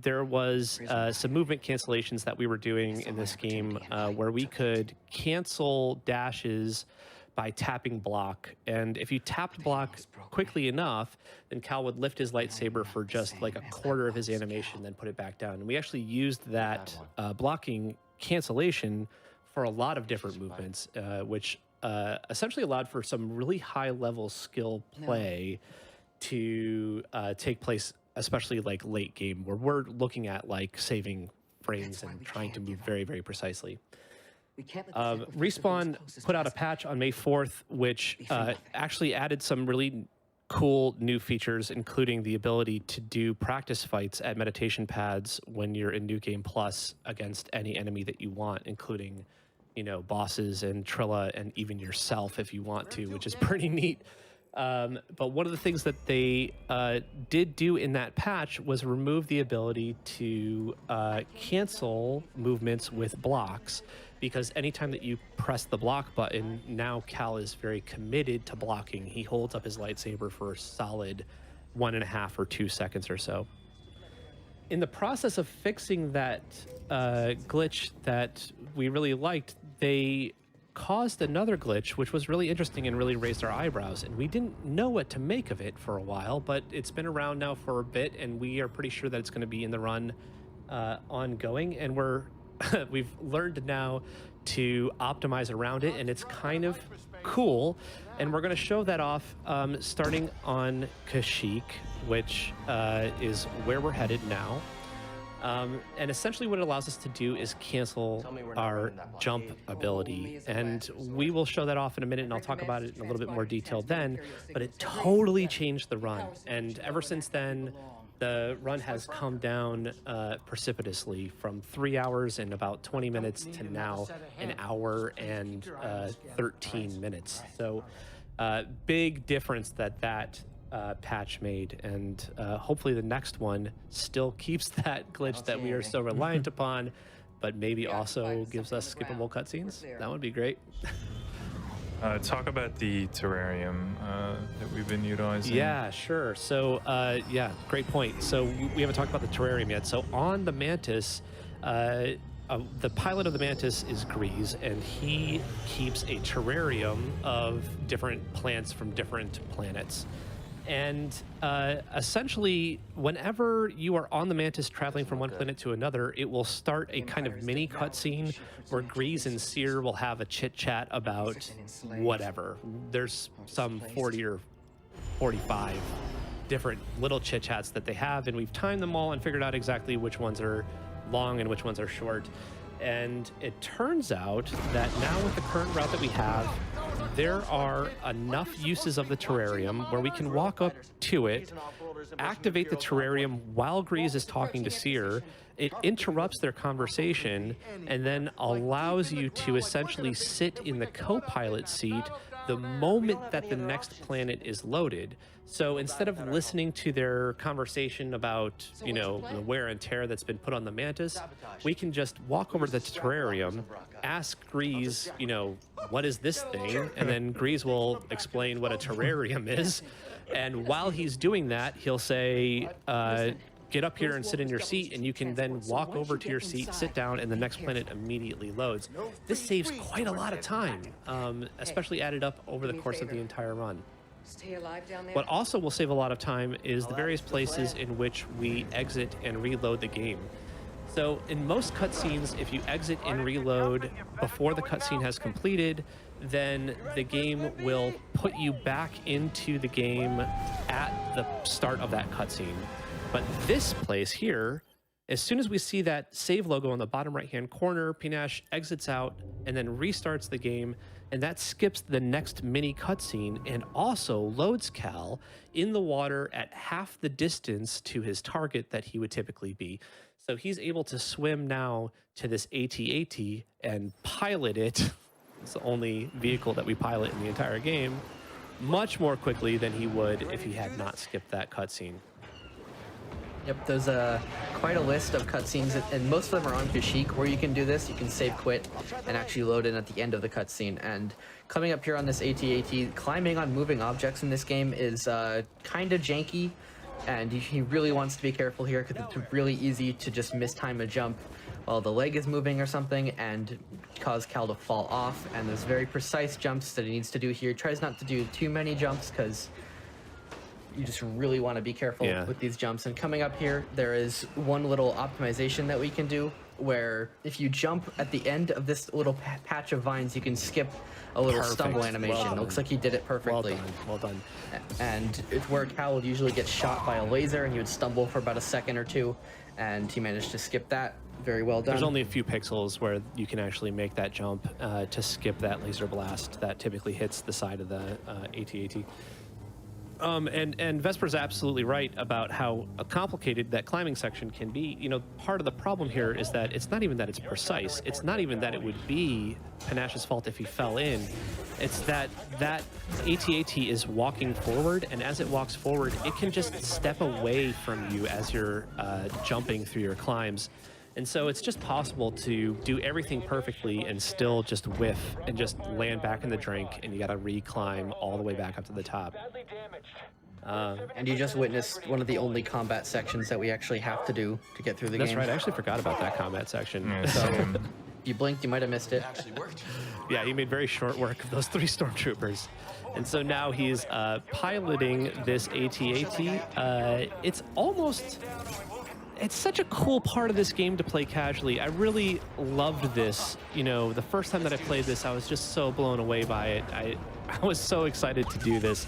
there was some movement cancellations that we were doing in this game where we could cancel dashes by tapping block. And if you tapped block quickly enough, then Cal would lift his lightsaber for just like a quarter of his animation, then put it back down. And we actually used that blocking cancellation for a lot of different movements, which essentially allowed for some really high level skill play to take place, especially like late game, where we're looking at like saving frames and trying to move very, very precisely. Respawn put out a patch on May 4th, which actually added some really cool new features, including the ability to do practice fights at meditation pads when you're in New Game Plus against any enemy that you want, including, you know, bosses and Trilla and even yourself if you want to, which is pretty neat. But one of the things that they did do in that patch was remove the ability to cancel movements with blocks, because anytime that you press the block button, now Cal is very committed to blocking. He holds up his lightsaber for a solid 1.5 or 2 seconds or so. In the process of fixing that glitch that we really liked, they caused another glitch, which was really interesting and really raised our eyebrows. And we didn't know what to make of it for a while, but it's been around now for a bit, and we are pretty sure that it's going to be in the run ongoing. And we've learned now to optimize around it, and it's kind of cool. And we're going to show that off starting on Kashyyyk, which is where we're headed now. And essentially what it allows us to do is cancel our jump ability. And we will show that off in a minute, and I'll talk about it in a little bit more detail then. But it totally changed the run. And ever since then, the run has come down precipitously from 3 hours and about 20 minutes to now an hour and 13 minutes. So big difference that patch made, and hopefully the next one still keeps that glitch that we are so reliant upon, but maybe also gives us skippable cutscenes. That would be great. Talk about the terrarium that we've been utilizing. Yeah, sure. So, yeah, great point. So we haven't talked about the terrarium yet. So on the Mantis, the pilot of the Mantis is Grease, and he keeps a terrarium of different plants from different planets. And essentially, whenever you are on the Mantis traveling from one planet to another, it will start a kind of mini cutscene where Grease and Seer will have a chit-chat about whatever. There's some 40 or 45 different little chit-chats that they have, and we've timed them all and figured out exactly which ones are long and which ones are short. And it turns out that now with the current route that we have, there are enough uses of the terrarium where we can walk up to it, activate the terrarium while Grease is talking to Seer. It interrupts their conversation and then allows you to essentially sit in the co-pilot seat the moment that the next planet is loaded. So instead of listening to their conversation about, you know, the wear and tear that's been put on the Mantis, we can just walk over to the terrarium, ask Grease, you know, what is this thing? And then Grease will explain what a terrarium is. And while he's doing that, he'll say, get up here and sit in your seat, and you can then walk over to your seat, sit down, and the next planet immediately loads. This saves quite a lot of time, especially added up over the course of the entire run. Stay alive down there. What also will save a lot of time is the various places in which we exit and reload the game. So in most cutscenes, if you exit and reload before the cutscene has completed, then the game will put you back into the game at the start of that cutscene. But this place here, as soon as we see that save logo on the bottom right-hand corner, Pnash exits out and then restarts the game, and that skips the next mini cutscene and also loads Cal in the water at half the distance to his target that he would typically be. So he's able to swim now to this AT-AT and pilot it. It's the only vehicle that we pilot in the entire game, much more quickly than he would if he had not skipped that cutscene. Yep, there's quite a list of cutscenes, and most of them are on Kashyyyk where you can do this. You can save quit and actually load in at the end of the cutscene. And coming up here on this AT-AT, climbing on moving objects in this game is kind of janky, and he really wants to be careful here because it's really easy to just mistime a jump while the leg is moving or something and cause Cal to fall off. And there's very precise jumps that he needs to do here. He tries not to do too many jumps because you just really want to be careful with these jumps. And coming up here, there is one little optimization that we can do where if you jump at the end of this little patch of vines, you can skip a little stumble animation. It looks like he did it perfectly. Well done. And it's where Cal would usually get shot by a laser and he would stumble for about a second or two, and he managed to skip that. Very well done. There's only a few pixels where you can actually make that jump to skip that laser blast that typically hits the side of the AT-AT. And Vesper's absolutely right about how complicated that climbing section can be. You know, part of the problem here is that it's not even that it's precise. It's not even that it would be Pnash's fault if he fell in. It's that that AT-AT is walking forward, and as it walks forward, it can just step away from you as you're jumping through your climbs. And so it's just possible to do everything perfectly and still just whiff and just land back in the drink, and you gotta re-climb all the way back up to the top. And you just witnessed one of the only combat sections that we actually have to do to get through the game. That's right, I actually forgot about that combat section. So if you blinked, you might have missed it. Yeah, he made very short work of those 3 stormtroopers. And so now he's piloting this AT-AT. It's such a cool part of this game to play casually. I really loved this. You know, the first time that I played this, I was just so blown away by it. I was so excited to do this.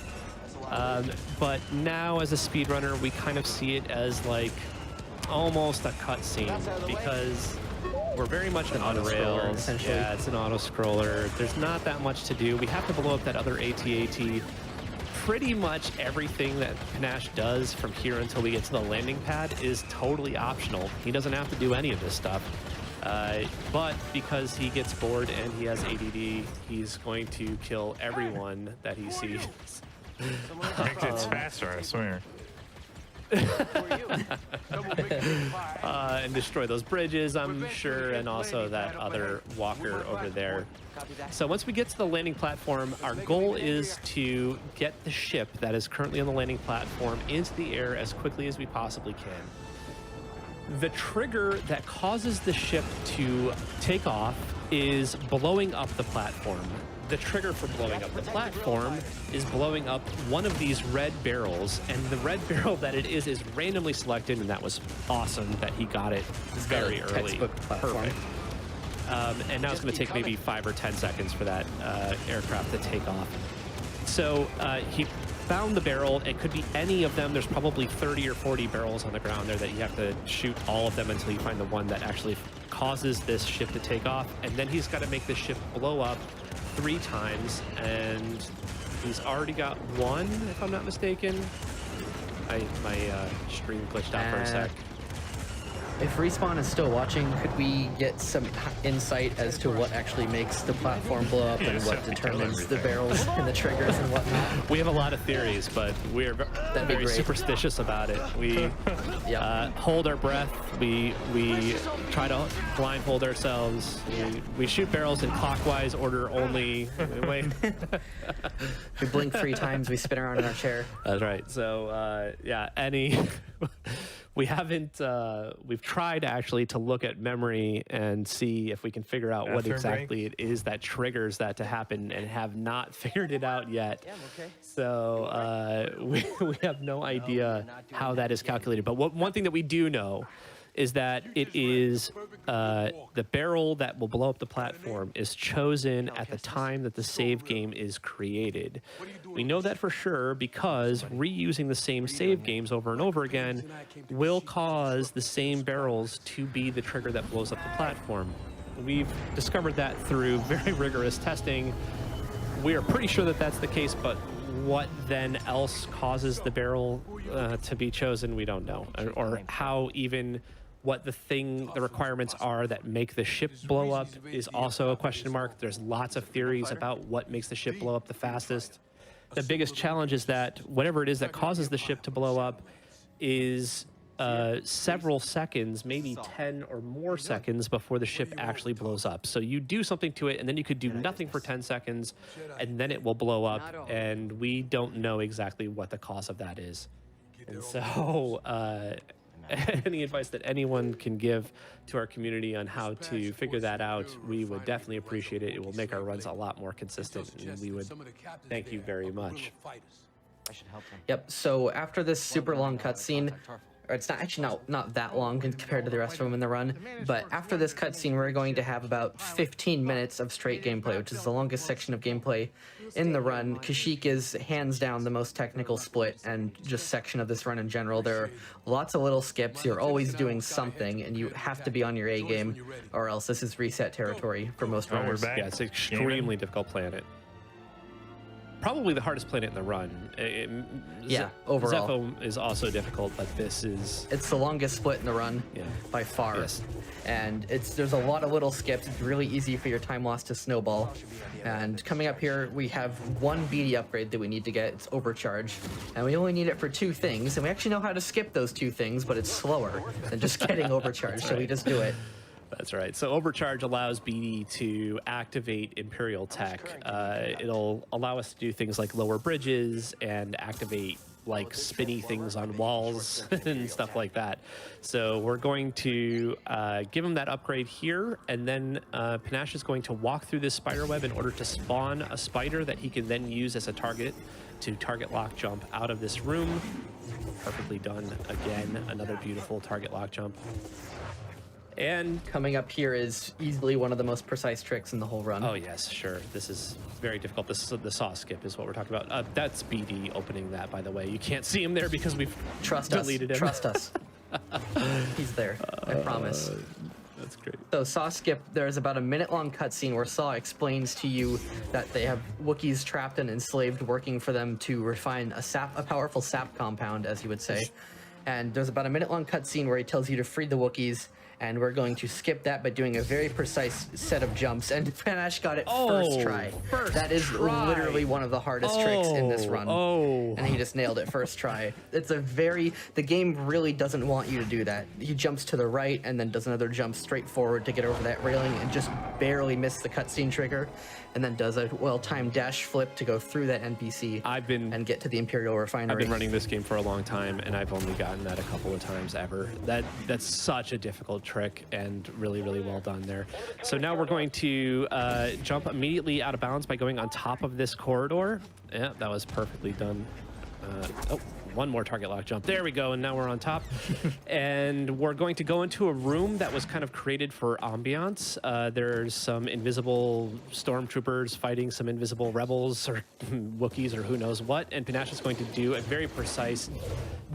But now as a speedrunner, we kind of see it as like almost a cutscene because we're very much an on rails. Essentially. Yeah, it's an auto scroller. There's not that much to do. We have to blow up that other AT-AT. Pretty much everything that Pnash does from here until we get to the landing pad is totally optional. He doesn't have to do any of this stuff. But because he gets bored and he has ADD, he's going to kill everyone that he sees. It's faster, I swear. And destroy those bridges, I'm sure, and also that other walker over there. So once we get to the landing platform, our goal is to get the ship that is currently on the landing platform into the air as quickly as we possibly can. The trigger that causes the ship to take off is blowing up the platform. The trigger for blowing up the platform is blowing up one of these red barrels, and the red barrel that it is randomly selected, and that was awesome that he got it very early. Perfect. And now it's going to take maybe 5 or 10 seconds for that aircraft to take off. So he found the barrel. It could be any of them. There's probably 30 or 40 barrels on the ground there that you have to shoot all of them until you find the one that actually causes this ship to take off. And then he's got to make the ship blow up 3 times, and he's already got 1, if I'm not mistaken. My stream glitched out for a sec. If Respawn is still watching, could we get some insight as to what actually makes the platform blow up and what determines the barrels and the triggers and whatnot? We have a lot of theories, but we're very superstitious about it. We hold our breath. We try to blindfold ourselves. We shoot barrels in clockwise order only. Wait. We blink 3 times. We spin around in our chair. That's right. So yeah, we haven't. We've tried actually to look at memory and see if we can figure out what Bathroom exactly it is that triggers that to happen, and have not figured it out yet. Yeah, I'm okay. So we have no idea how that is calculated. But one thing that we do know is that it is the barrel that will blow up the platform is chosen at the time that the save game is created. We know that for sure because reusing the same save games over and over again will cause the same barrels to be the trigger that blows up the platform. We've discovered that through very rigorous testing. We are pretty sure that that's the case, but what then else causes the barrel to be chosen, we don't know, or how even what the requirements are that make the ship blow up is also a question mark. There's lots of theories about what makes the ship blow up the fastest. The biggest challenge is that whatever it is that causes the ship to blow up is several seconds, maybe 10 or more seconds before the ship actually blows up. So you do something to it, and then you could do nothing for 10 seconds, and then it will blow up, and we don't know exactly what the cause of that is. And so any advice that anyone can give to our community on how to figure that out, we would definitely appreciate it. It will make our runs a lot more consistent, and we would thank you very much. I should help them. Yep. So after this super long cutscene, or it's not that long compared to the rest of them in the run, but after this cutscene, we're going to have about 15 minutes of straight gameplay, which is the longest section of gameplay in the run. Kashyyyk is hands down the most technical split and just section of this run in general. There are lots of little skips. You're always doing something, and you have to be on your A game, or else this is reset territory for most Oh, we're runners. back. Yeah, it's an extremely difficult planet. Probably the hardest planet in the run. Yeah, overall. Zepho is also difficult, but this is... It's the longest split in the run, Yeah. by far. Yes. And there's a lot of little skips. It's really easy for your time loss to snowball. And coming up here, we have one BD upgrade that we need to get. It's Overcharge. And we only need it for 2 things. And we actually know how to skip those 2 things, but it's slower than just getting Overcharge. So we just do it. That's right. So Overcharge allows BD to activate Imperial Tech. It'll allow us to do things like lower bridges and activate like spinny things on walls and stuff like that. So we're going to give him that upgrade here, and then Pnash is going to walk through this spider web in order to spawn a spider that he can then use as a target to target lock jump out of this room. Perfectly done. Again, another beautiful target lock jump. And Coming up here is easily one of the most precise tricks in the whole run. oh yes, sure. This is very difficult. This is the saw skip is what we're talking about. That's BD opening that, by the way. You can't see him there because we've Trust us. deleted him. Trust us. He's there. I promise. That's great. So Saw skip, there's about a minute-long cutscene where Saw explains to you that they have Wookiees trapped and enslaved working for them to refine a powerful sap compound, as you would say. And there's about a minute-long cutscene where he tells you to free the Wookiees, and we're going to skip that by doing a very precise set of jumps. And Pnash got it first try. That is literally one of the hardest tricks in this run. And he just nailed it first try. The game really doesn't want you to do that. He jumps to the right and then does another jump straight forward to get over that railing and just barely missed the cutscene trigger, and then does a well-timed dash flip to go through that NPC and get to the Imperial Refinery. I've been running this game for a long time, and I've only gotten that a couple of times ever. That's such a difficult trick, and really, really well done there. So now we're going to jump immediately out of bounds by going on top of this corridor. Yeah, that was perfectly done. One more target lock jump. There we go, and now we're on top. And we're going to go into a room that was kind of created for ambiance. There's some invisible stormtroopers fighting some invisible rebels or Wookiees or who knows what. And Pnash is going to do a very precise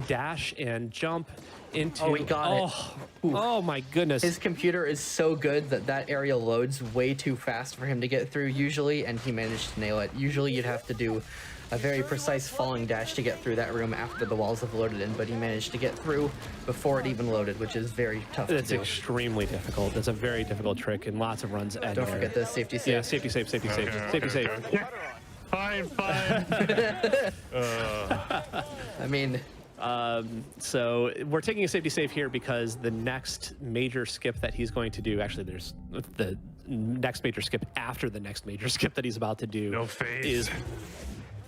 dash and jump into... Oh, he got it. Oh my goodness. His computer is so good that area loads way too fast for him to get through usually, and he managed to nail it. Usually you'd have to do a very precise falling dash to get through that room after the walls have loaded in, but he managed to get through before it even loaded, which is very tough to do. That's extremely difficult. That's a very difficult trick, and lots of runs end Don't there. forget the safety save. Yeah, safety save, safety save, safety save. Fine. I mean, so we're taking a safety save here because the next major skip that he's going to do, actually there's the next major skip after the next major skip that he's about to do No face. is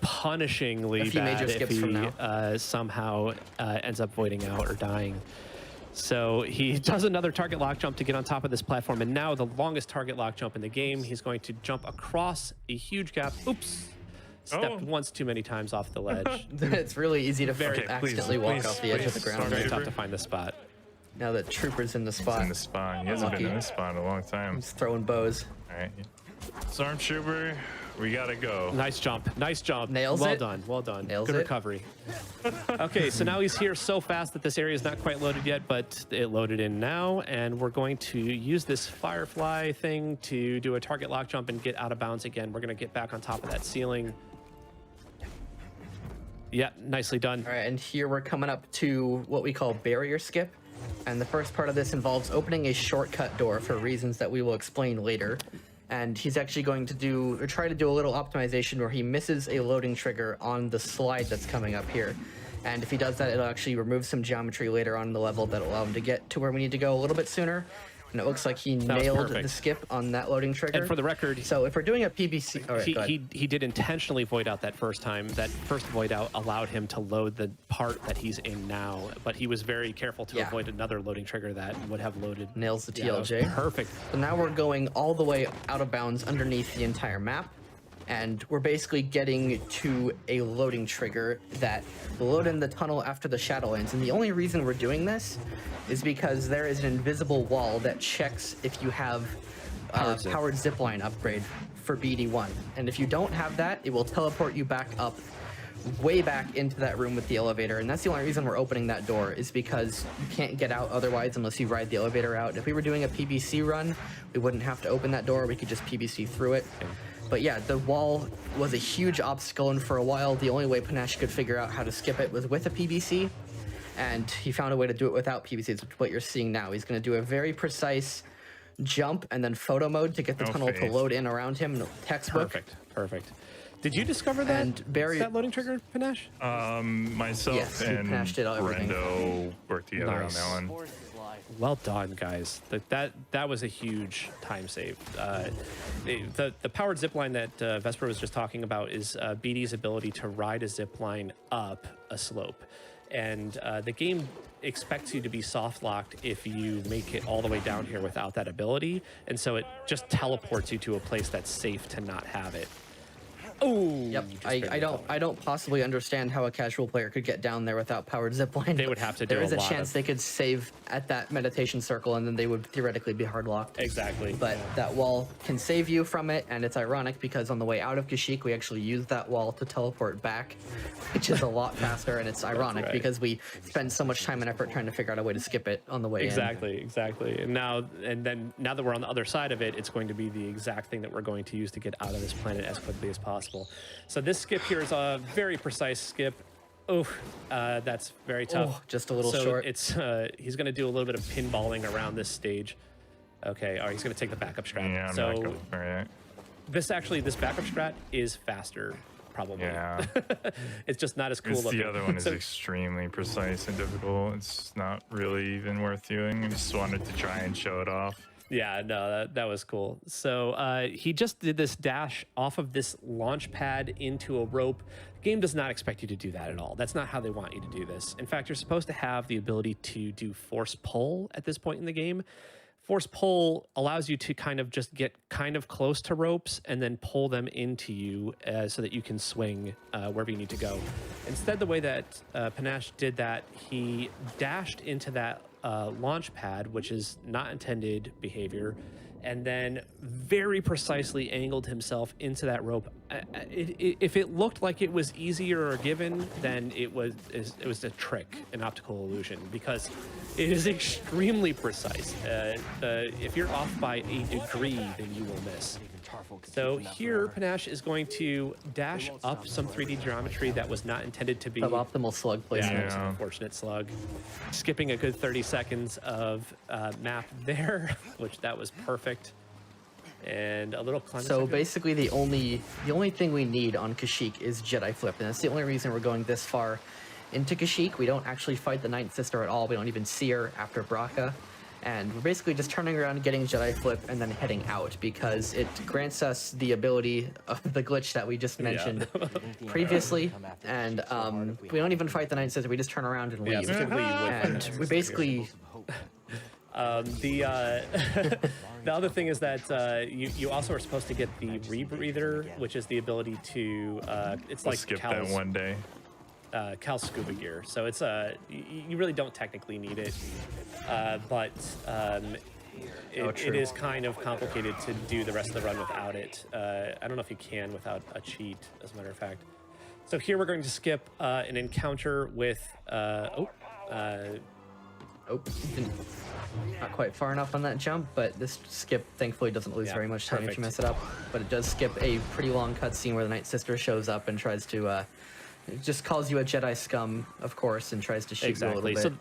punishingly A few bad major if skips he from now. somehow ends up voiding out or dying. So he does another target lock jump to get on top of this platform, and now the longest target lock jump in the game. He's going to jump across a huge gap. Oops. Stepped once too many times off the ledge. It's really easy to accidentally walk off the edge of the ground. Very tough to find the spot. Now that Trooper's in the spot. In the spawn. He hasn't been in this spawn in a long time. He's throwing bows. All right. Stormtrooper, we gotta go. Nice jump. Nice jump. Nails well it. done. Well done. Nails Good it. recovery. Okay, so now he's here so fast that this area is not quite loaded yet, but it loaded in now, and we're going to use this Firefly thing to do a target lock jump and get out of bounds again. We're going to get back on top of that ceiling. Yeah, nicely done. All right, and here we're coming up to what we call barrier skip. And the first part of this involves opening a shortcut door for reasons that we will explain later. And he's actually going to try to do a little optimization where he misses a loading trigger on the slide that's coming up here. And if he does that, it'll actually remove some geometry later on in the level that'll allow him to get to where we need to go a little bit sooner. And it looks like he nailed the skip on that loading trigger. And for the record, so if we're doing a PBC, all right, he did intentionally void out that first time. That first void out allowed him to load the part that he's in now, but he was very careful to avoid another loading trigger that would have loaded. Nails the TLJ. Perfect. So now we're going all the way out of bounds underneath the entire map. And we're basically getting to a loading trigger that will load in the tunnel after the Shadowlands. And the only reason we're doing this is because there is an invisible wall that checks if you have powered zipline upgrade for BD1. And if you don't have that, it will teleport you back up, way back into that room with the elevator. And that's the only reason we're opening that door, is because you can't get out otherwise unless you ride the elevator out. If we were doing a PBC run, we wouldn't have to open that door. We could just PBC through it. But yeah, the wall was a huge obstacle, and for a while, the only way Pnash could figure out how to skip it was with a PBC, and he found a way to do it without PBCs, which is what you're seeing now. He's going to do a very precise jump and then photo mode to get the tunnel to load in around him. Textbook. Perfect. Did you discover that, and that loading trigger, Pnash? Myself and Brendo worked together on that one. Well done, guys. That was a huge time save. The powered zipline that Vesper was just talking about is BD's ability to ride a zipline up a slope. And the game expects you to be soft locked if you make it all the way down here without that ability. And so it just teleports you to a place that's safe to not have it. Oh, yep. I don't possibly understand how a casual player could get down there without powered zipline. They would have to do there is a chance they could save at that meditation circle, and then they would theoretically be hard locked. Exactly. But that wall can save you from it, and it's ironic because on the way out of Kashyyyk, we actually used that wall to teleport back, which is a lot faster. And it's ironic because we spend so much time and effort trying to figure out a way to skip it on the way in. Exactly. And now that we're on the other side of it, it's going to be the exact thing that we're going to use to get out of this planet as quickly as possible. So this skip here is a very precise skip. Oh, that's very tough. Oh, just a little short. It's he's going to do a little bit of pinballing around this stage. Okay, he's going to take the backup strat. Yeah, so this backup strat is faster, probably. Yeah. It's just not as cool looking. The other one is extremely precise and difficult. It's not really even worth doing. I just wanted to try and show it off. Yeah, no, that was cool. So he just did this dash off of this launch pad into a rope. The game does not expect you to do that at all. That's not how they want you to do this. In fact, you're supposed to have the ability to do force pull at this point in the game. Force pull allows you to kind of just get kind of close to ropes and then pull them into you so that you can swing wherever you need to go. Instead, the way that Pnash did that, he dashed into that launch pad, which is not intended behavior, and then very precisely angled himself into that rope. If it looked like it was easier or given, then it was a trick, an optical illusion, because it is extremely precise. If you're off by a degree, then you will miss. So here, Pnash is going to dash up some 3D geometry that was not intended to be optimal slug placement. Yeah, it's an unfortunate slug. Skipping a good 30 seconds of map there, which that was perfect. And a little climb. So basically, the only thing we need on Kashyyyk is Jedi Flip, and that's the only reason we're going this far into Kashyyyk. We don't actually fight the Ninth Sister at all. We don't even see her after Braca. And we're basically just turning around, getting Jedi Flip, and then heading out because it grants us the ability of the glitch that we just mentioned previously. And we don't even fight the Night Sister, we just turn around and leave. And we basically... The other thing is that you also are supposed to get the rebreather, which is the ability to it's like skip Cal's, that one day. Cal's scuba gear. So it's you really don't technically need it, but it is kind of complicated to do the rest of the run without it. I don't know if you can without a cheat, as a matter of fact. So here we're going to skip an encounter with not quite far enough on that jump, but this skip thankfully doesn't lose very much time if you mess it up. But it does skip a pretty long cutscene where the Night Sister shows up and tries to, it just calls you a Jedi scum, of course, and tries to shoot you a little bit. So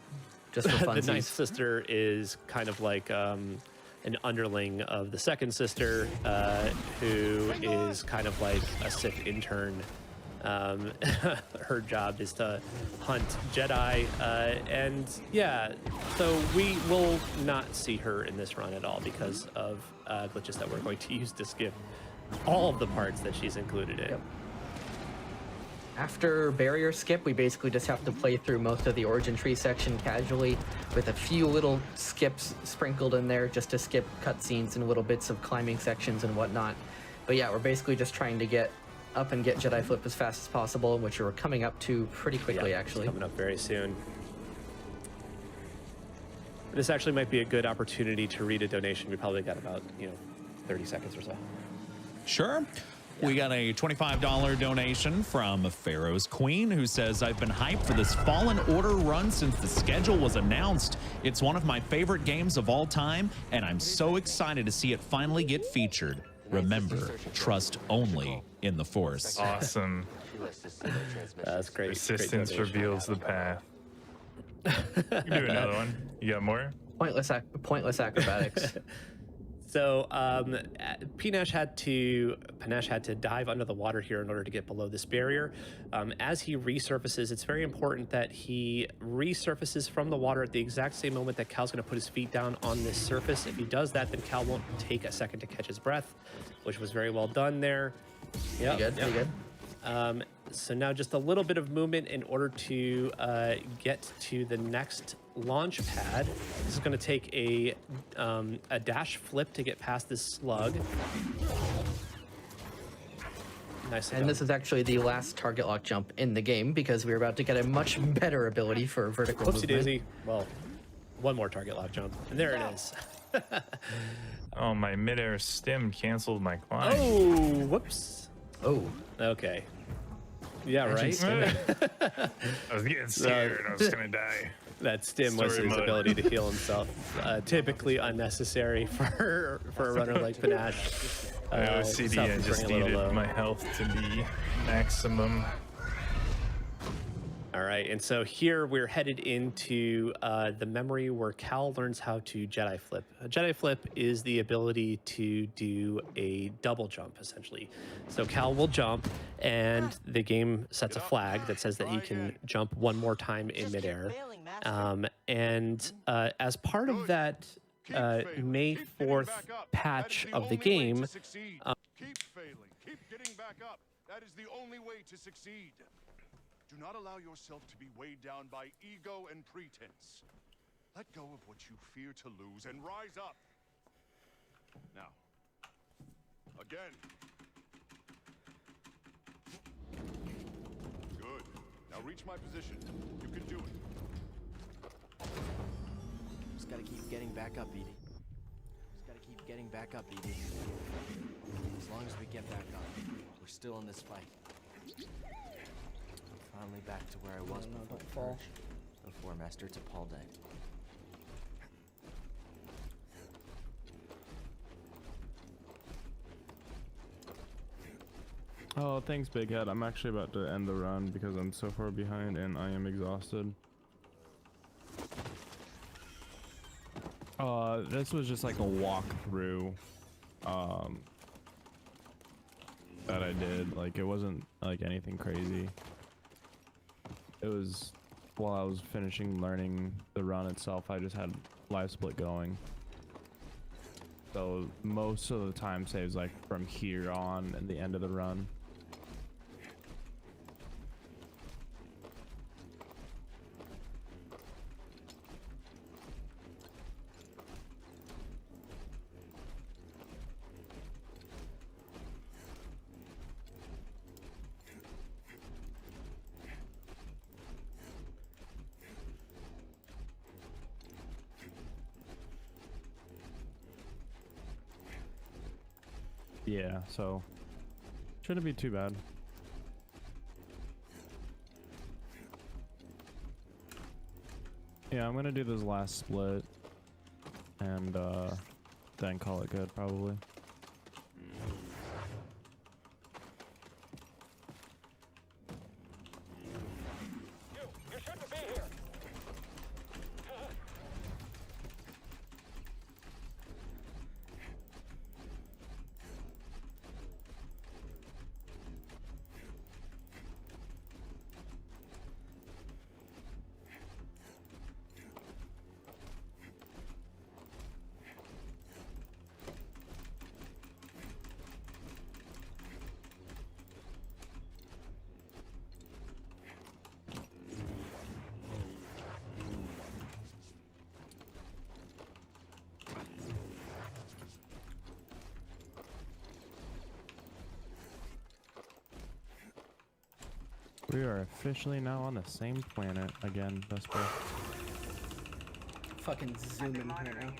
just for funsies. The Night Sister is kind of like an underling of the Second Sister, who is kind of like a Sith intern. Her job is to hunt Jedi, and yeah, so we will not see her in this run at all because of glitches that we're going to use to skip all of the parts that she's included in. Yep. After barrier skip, we basically just have to play through most of the origin tree section casually with a few little skips sprinkled in there just to skip cutscenes and little bits of climbing sections and whatnot. But yeah, we're basically just trying to get up and get Jedi Flip as fast as possible, which we're coming up to pretty quickly, actually. Coming up very soon. This actually might be a good opportunity to read a donation. We probably got about 30 seconds or so. Sure. We got a $25 donation from Pharaoh's Queen, who says, I've been hyped for this Fallen Order run since the schedule was announced. It's one of my favorite games of all time, and I'm so excited to see it finally get featured. Remember, trust only in the Force. Awesome. That's great. Persistence reveals the path. You can do another one. You got more? Pointless acrobatics. So Pnash had to dive under the water here in order to get below this barrier. As he resurfaces, it's very important that he resurfaces from the water at the exact same moment that Cal's going to put his feet down on this surface. If he does that, then Cal won't take a second to catch his breath, which was very well done there. Yeah, pretty good. So now just a little bit of movement in order to get to the next launch pad. This is going to take a dash flip to get past this slug. Nice. And this is actually the last target lock jump in the game because we're about to get a much better ability for vertical movement. Whoopsie-daisy. Well, one more target lock jump, and there it is. Oh, my midair stim canceled my climb. Oh, whoops. Oh. Okay. Yeah, right? I was getting scared. I was going to die. That stim was his ability to heal himself. Typically unnecessary for a runner like Pnash. OCD, I just needed my health to be maximum. All right, and so here we're headed into the memory where Cal learns how to Jedi Flip. A Jedi Flip is the ability to do a double jump, essentially. So Cal will jump, and the game sets a flag that says that he can jump one more time in midair. And as part of that May 4th patch of the game... Keep failing. Keep getting back up. That is the only way to succeed. Do not allow yourself to be weighed down by ego and pretense. Let go of what you fear to lose and rise up. Now, again. Good. Now reach my position. You can do it. Just gotta keep getting back up, Edie. Just gotta keep getting back up, Edie. As long as we get back up, we're still in this fight. Finally back to where I was before Master T'Pol died. Oh, thanks, Big Head. I'm actually about to end the run because I'm so far behind and I am exhausted. This was just like a walkthrough that I did. Like, it wasn't like anything crazy. It was while I was finishing learning the run itself. I just had live split going. So most of the time saves like from here on and the end of the run. Yeah, so shouldn't be too bad. Yeah, I'm gonna do this last split and then call it good probably. You shouldn't be here. We are officially now on the same planet again, Vesper. Fucking zoom in right now.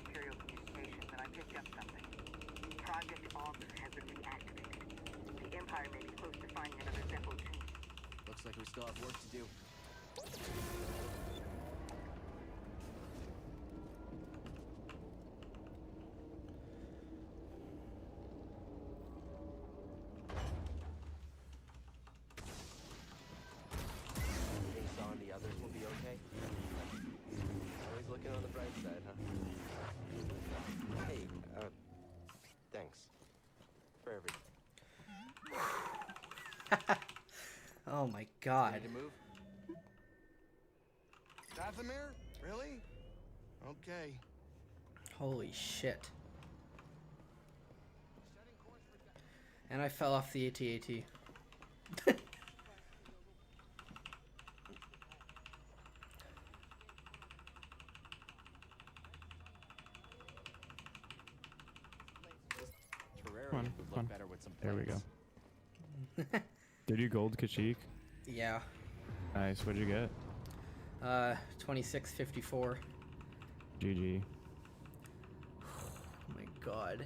Looks like we still have work to do. Think Saw and the others will be okay? Always looking on the bright side, huh? Hey, thanks. For everything. Oh my god. Ready to move? Dathomir? Really? Okay. Holy shit. And I fell off the AT-AT. Terraria Come on, would come look on. better with some There we plants. go. Did you gold Kashyyyk? Yeah. Nice. What'd you get? 2654. GG. Oh my god.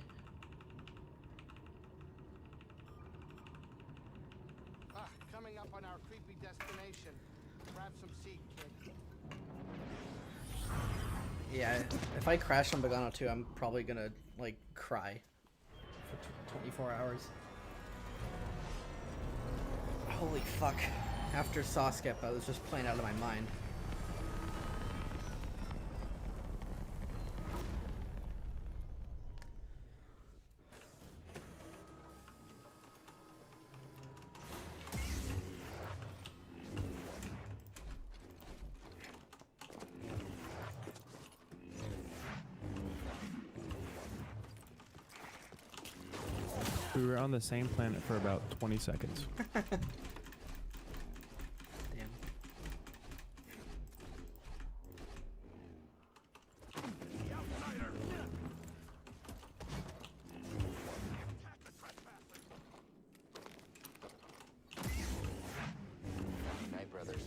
Coming up on our creepy destination. Grab some seat, kid. Yeah, if I crash on Bogano 2, I'm probably gonna, like, cry for 24 hours. Holy fuck. After Saw Skip, I was just playing out of my mind. We were on the same planet for about 20 seconds. Damn. Night, brothers.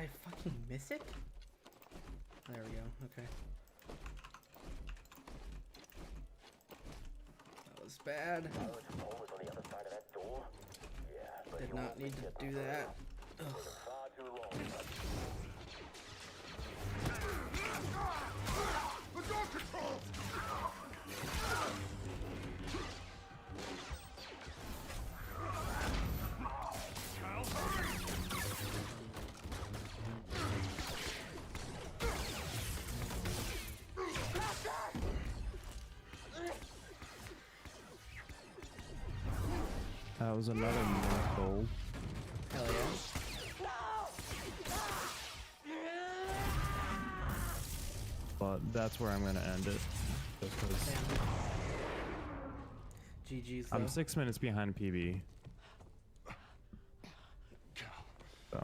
I fucking miss it? There we go. Okay. That was bad. Did not need to do that. Ugh. That was another North gold. Hell yeah. But that's where I'm gonna end it. Just 'cause GG's though. I'm 6 minutes behind PB. So I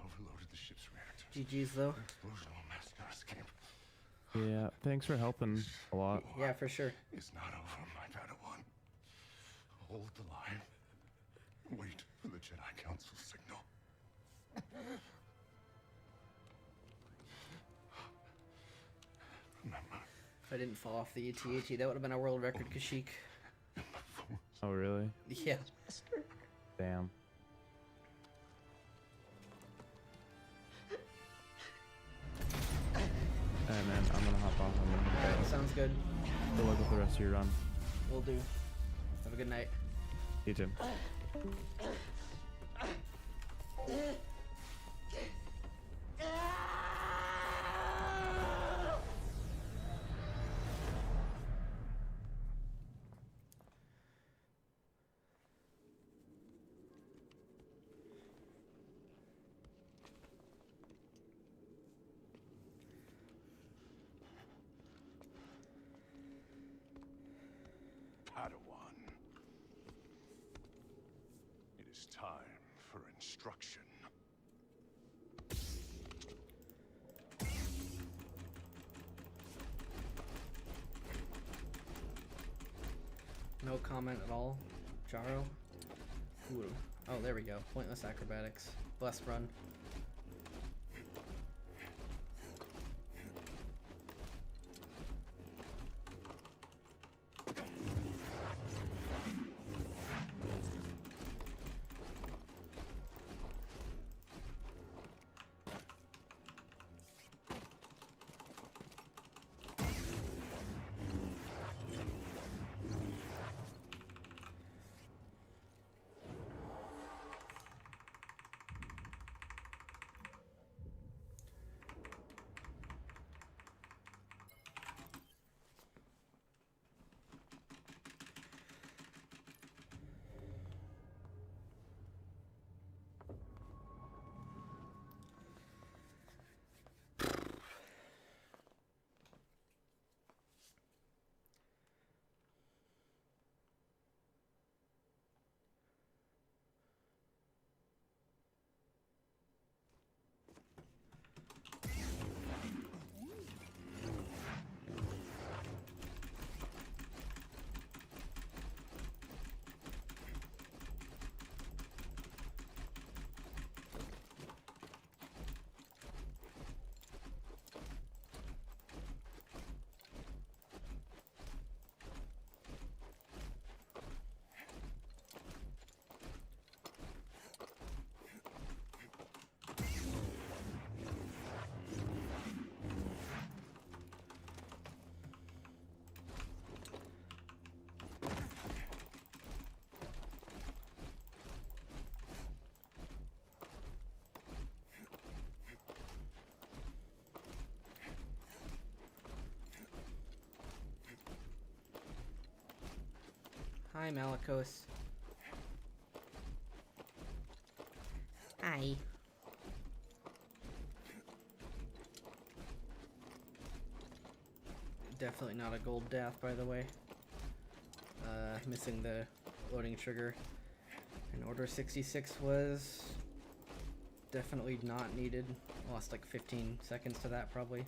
overloaded the ship's reactors. GG's though. Explosion will mask our escape. yeah, thanks for helping a lot. Yeah, for sure. It's not over, my Padawan. Hold the line. Wait for the Jedi Council signal. Remember, If I didn't fall off the J.T.E, that would have been a world record, Kashyyyk. Oh really? Yeah. Damn. Hey man, I'm gonna hop off. I'm gonna head Alright, out. sounds good. Good luck with the rest of your run. Will do. Have a good night. You too. Padawan. It is time for instruction. No comment at all. Jaro? Ooh. Oh, there we go. Pointless acrobatics. Blessed run. Hi, Malikos. Hi. Definitely not a gold death, by the way. Missing the loading trigger. And Order 66 was definitely not needed. Lost like 15 seconds to that, probably.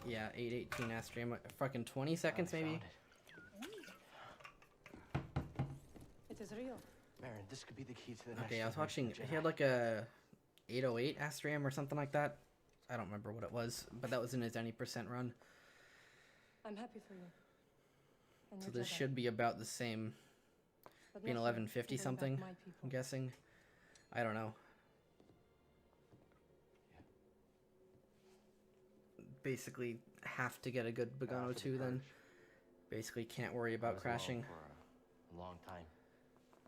Yeah, 8:18 Astram. Fucking 20 seconds, maybe? It is real. Baron, this could be the key to the Okay, I was next watching. generation of He had Jedi. like a 808 Astram or something like that. I don't remember what it was, but that was in his any percent run. I'm happy for you. And So your this Jedi. should be about the same, But being not 1150 here to bring back something. my I'm people. guessing. I don't know. Basically, have to get a good Bogano For the 2 then. purge. Basically, can't worry I about was crashing. alone for a long time.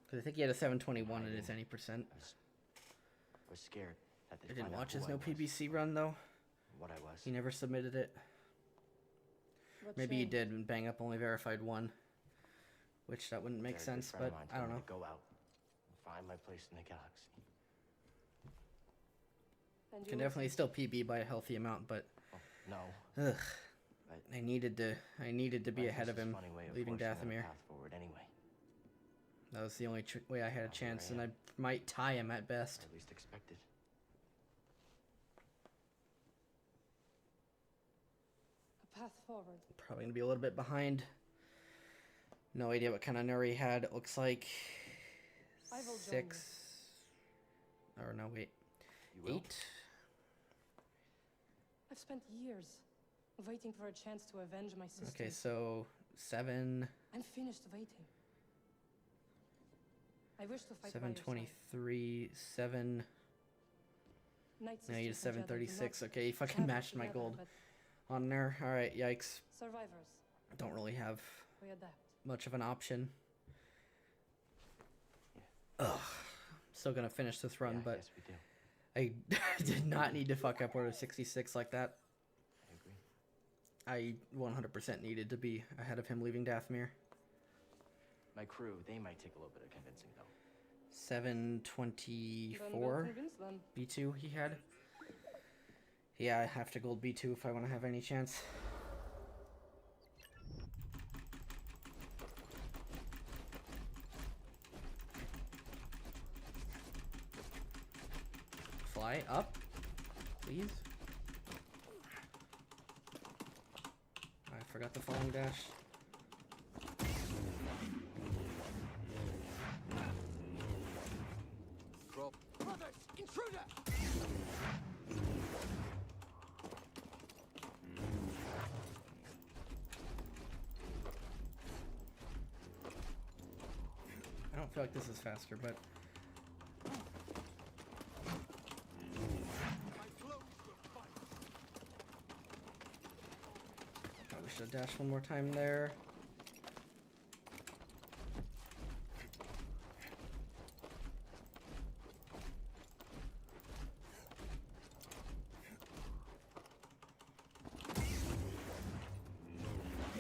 Because I think he had a 721 in his any percent. I was scared that I they'd didn't find out watch who his I no was, PBC run though. what I was. He never submitted it. What Maybe he shame. did and Bang Up only verified one. Which that wouldn't make They're a good sense, friend of but mine I don't told me know. to go out and find my place in the galaxy. And you Can will definitely see. still PB by a healthy amount, but Oh, no. ugh. But I needed to be life ahead is of a him, funny way of leaving forcing a Dathomir. path forward anyway, That was the only way I had a Well, here chance, I and I am. might tie him at or best. at least expected. A path forward. Probably gonna be a little bit behind. No idea what kind of Nuri he had. It looks like I will join 6. Or no, wait. You will? 8. I've spent years waiting for a chance to avenge my sister. Okay, so 7, I'm finished waiting. I wish to fight by your side. 723, 7. Night No, you sisters just and Jedi do 736. not Okay, you fucking travel mashed my together, gold but on there. Alright, yikes. survivors, Don't really have we adapt. much of an option. Ugh. Still gonna finish this run, Yeah, but yes, we do. I did not need to fuck up Order 66 like that. I agree. I 100% needed to be ahead of him leaving Dathomir. My crew, they might take a little bit of convincing, though. 724 convince them. B2 he had. Yeah, I have to gold B2 if I want to have any chance. Fly up, please. I forgot the falling dash. Brothers, intruder! I don't feel like this is faster, but probably should have dashed one more time there.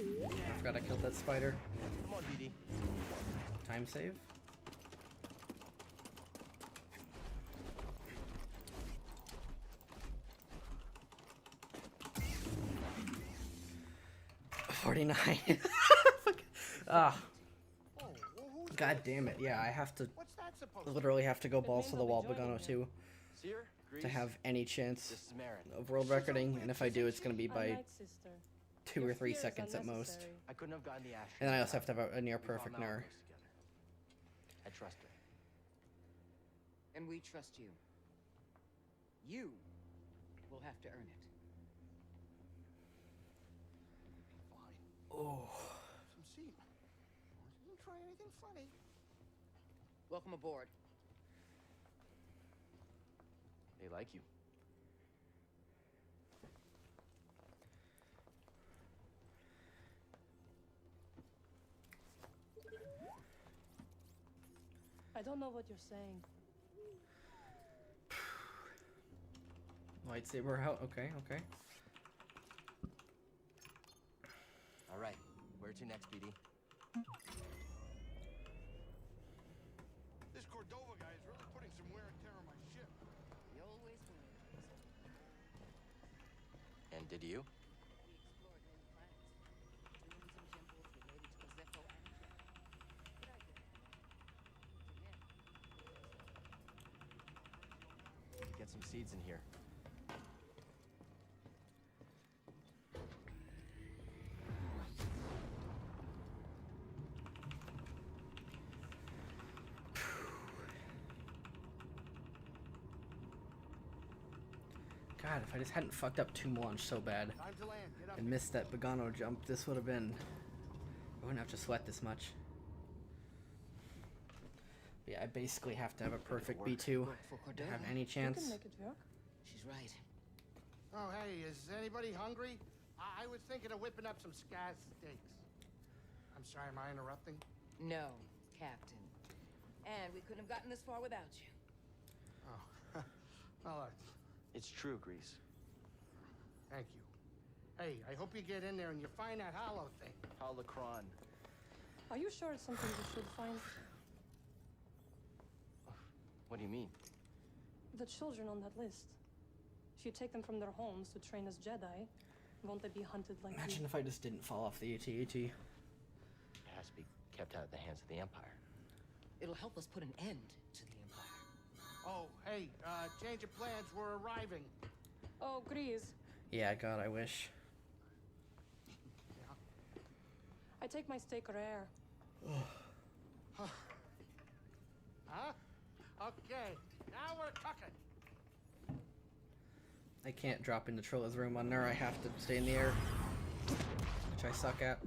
I forgot I killed that spider. Come on, BD. Time save. $49. Ah. God damn it. Yeah, I have to What's that supposed to literally have to go balls to the wall They'll be joining Bogano 2 Seer, Grease, to have any chance this is Marin. of world recording, and if I do, it's gonna be A by night sister. 2 Your or 3 fears seconds at most. unnecessary. I couldn't have gotten the ash. And then I also have to have a near We found perfect Mount NER. Everest together. I trust her. And we trust you. You will have to earn it. Oh. Some seat. Didn't try anything funny. Welcome aboard. They like you. I don't know what you're saying. Lightsaber out. Okay, okay. All right. Where to next, BD? This Cordova guy is really putting some wear and tear on my ship. We always will. And did you? We explored many planets. Tombs and temples related to the Zepho and Jet. But I did. To them, Get some seeds in here. God, if I just hadn't fucked up Tomb Launch so bad Time to land. Get up. and missed that Bogano jump, this would have been... I wouldn't have to sweat this much. But yeah, I basically have to have a perfect B2 to have any You chance. can make it work. She's right. Oh, hey, is anybody hungry? I was thinking of whipping up some scaz steaks. I'm sorry, am I interrupting? No, Captain. And we couldn't have gotten this far without you. Oh, well, It's true, Grease. thank you. Hey, I hope you get in there and you find that hollow thing. Holocron. Are you sure it's something you should find? What do you mean? The children on that list. If you take them from their homes to train as Jedi, won't they be hunted like Imagine you? if I just didn't fall off the AT-AT. It has to be kept out of the hands of the Empire. It'll help us put an end to the Empire. Oh, hey, change of plans, we're arriving. Oh, Grease. Yeah, God, I wish. I take my steak rare. Huh? Okay, now we're cooking. I can't drop into Trilla's room on her. I have to stay in the air, which I suck at.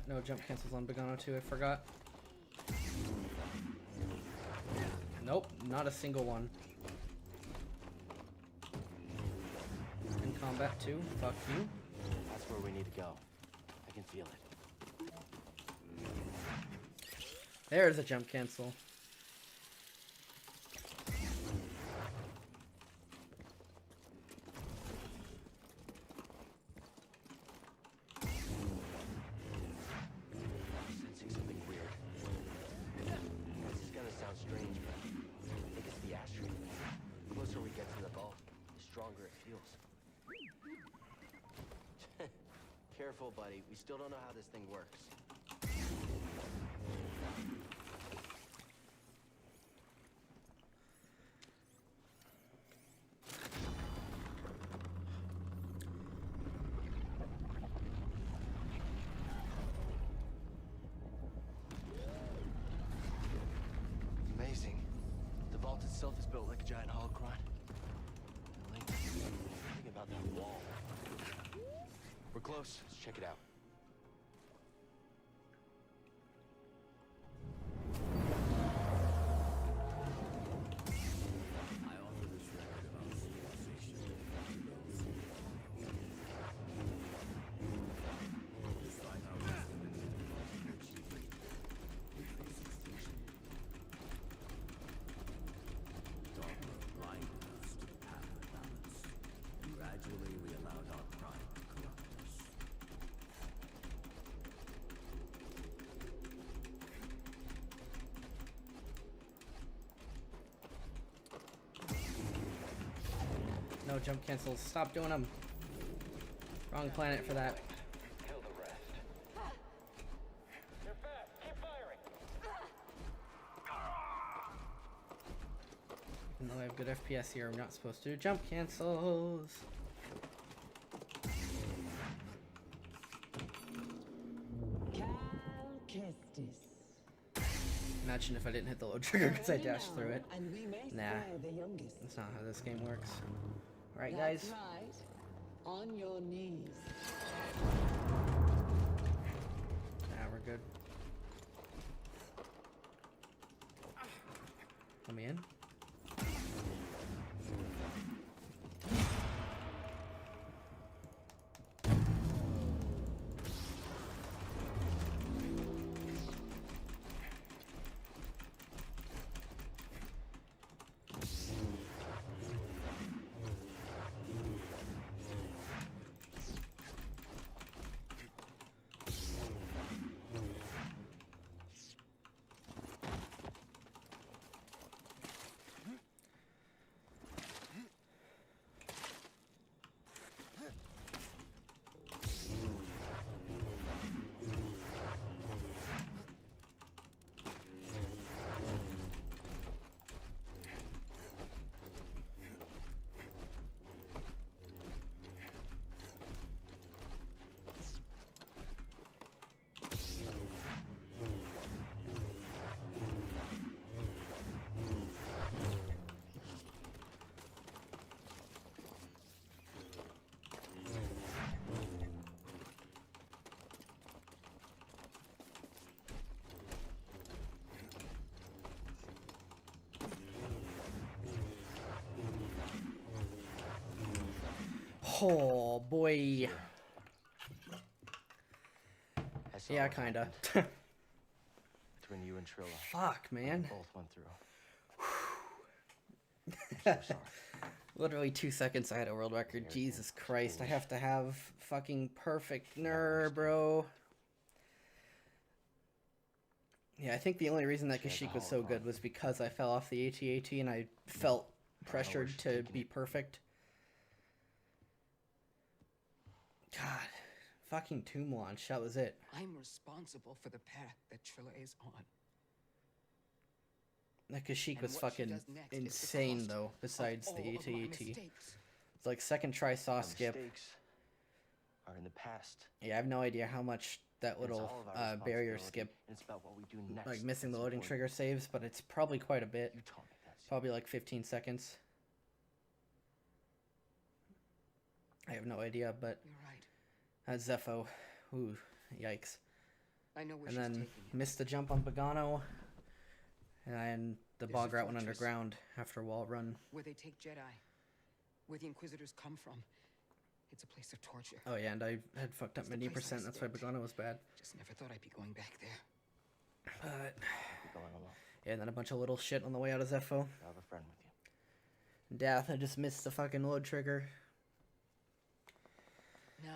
No jump cancels on Bogano 2, I forgot. Nope, not a single one. In combat 2, fuck you. That's where we need to go. I can feel it. There's a jump cancel. Sensing something weird. This is gonna sound strange, but I think it's the asteroid. The closer we get to the bulk, the stronger it feels. Careful, buddy. We still don't know how this thing works. Amazing. The vault itself is built like a giant holocron. Think about that wall. We're close. Let's check it out. No jump cancels. Stop doing them. Wrong planet for that. Kill the rest. They're fast. Keep firing. Even though I have good FPS here, I'm not supposed to do jump cancels. Imagine if I didn't hit the low trigger because I dashed through it. Nah, that's not how this game works. Alright, guys. Right. On your knees. Nah, we're good. Let me in. Oh boy. I saw Yeah, what kinda. happened between you and Trilla. Fuck, man. Both went through. I'm so sorry. Literally 2 seconds I had a world record. Jesus Christ, I have to have fucking perfect nerve, bro. Yeah, I think the only reason that Kashyyyk was so good was because I fell off the AT-AT and I felt pressured to be perfect. God, fucking tomb launch, that was it. I'm responsible for the path that Trilla is on. That Kashyyyk And was what she fucking does next is the insane cost though, of besides all the of my AT-AT. mistakes. It's like second try saw skip. Mistakes are in the past. Yeah, I have no idea how much that It's little all of our barrier responsibility, skip, and it's about what we do next. like missing the that's loading important. trigger saves, but it's probably quite a bit. You told me that's Probably like 15 seconds. I have no idea, but You're right. that's Zepho. Ooh, yikes. I know where And she's then taking you. missed the jump on Pagano, and the There's a bog route went fortress. underground after wall run. Where they take Jedi. Where the Inquisitors come from. It's a place of torture. Oh yeah, and I had fucked up It's the many place I percent. That's why stayed. Pagano was bad. Just never thought I'd be going back there. But You're going alone. yeah, and then a bunch of little shit on the way out of Zepho. I have a friend with you. Death, I just missed the fucking load trigger. No.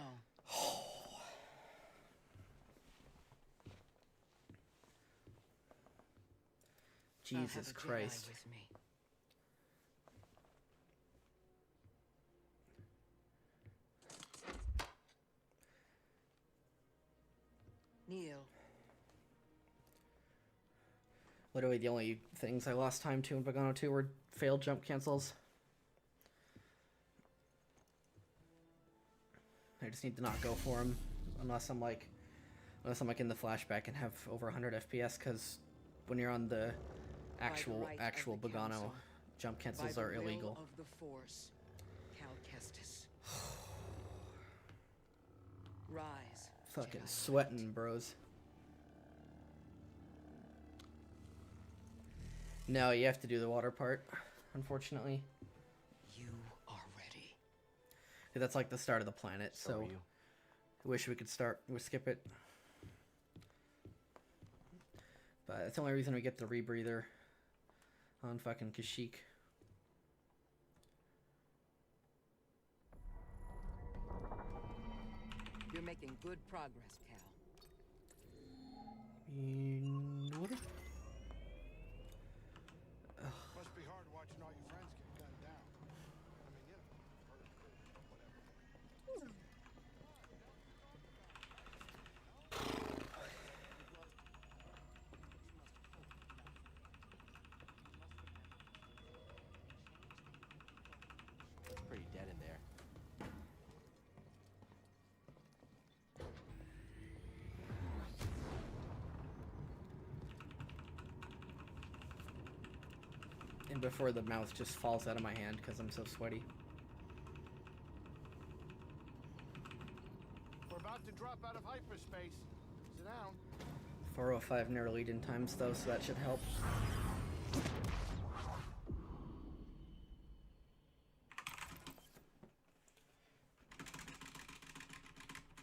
I'll have Jesus a Jedi Christ. with me. Neil. Literally the only things I lost time to in Pagano 2 were failed jump cancels. I just need to not go for him unless I'm like in the flashback and have over 100 FPS, because when you're on the actual right of the Pagano, council, jump By cancels the are will illegal. of the Force, Cal Kestis. Rise. Fucking Jedi sweating, bros. No, you have to do the water part, unfortunately. You are ready. 'Cause that's like the start of the planet, So so are you. I wish we could skip it. But that's the only reason we get the rebreather on fucking Kashyyyk. You're making good progress, Cal. In order? Must be hard watching all your friends get gunned down. I mean, you know, whatever. It's pretty dead in there. And before the mouth just falls out of my hand because I'm so sweaty. We're about to drop out of hyperspace. Sit down. 405 near lead-in times though, so that should help.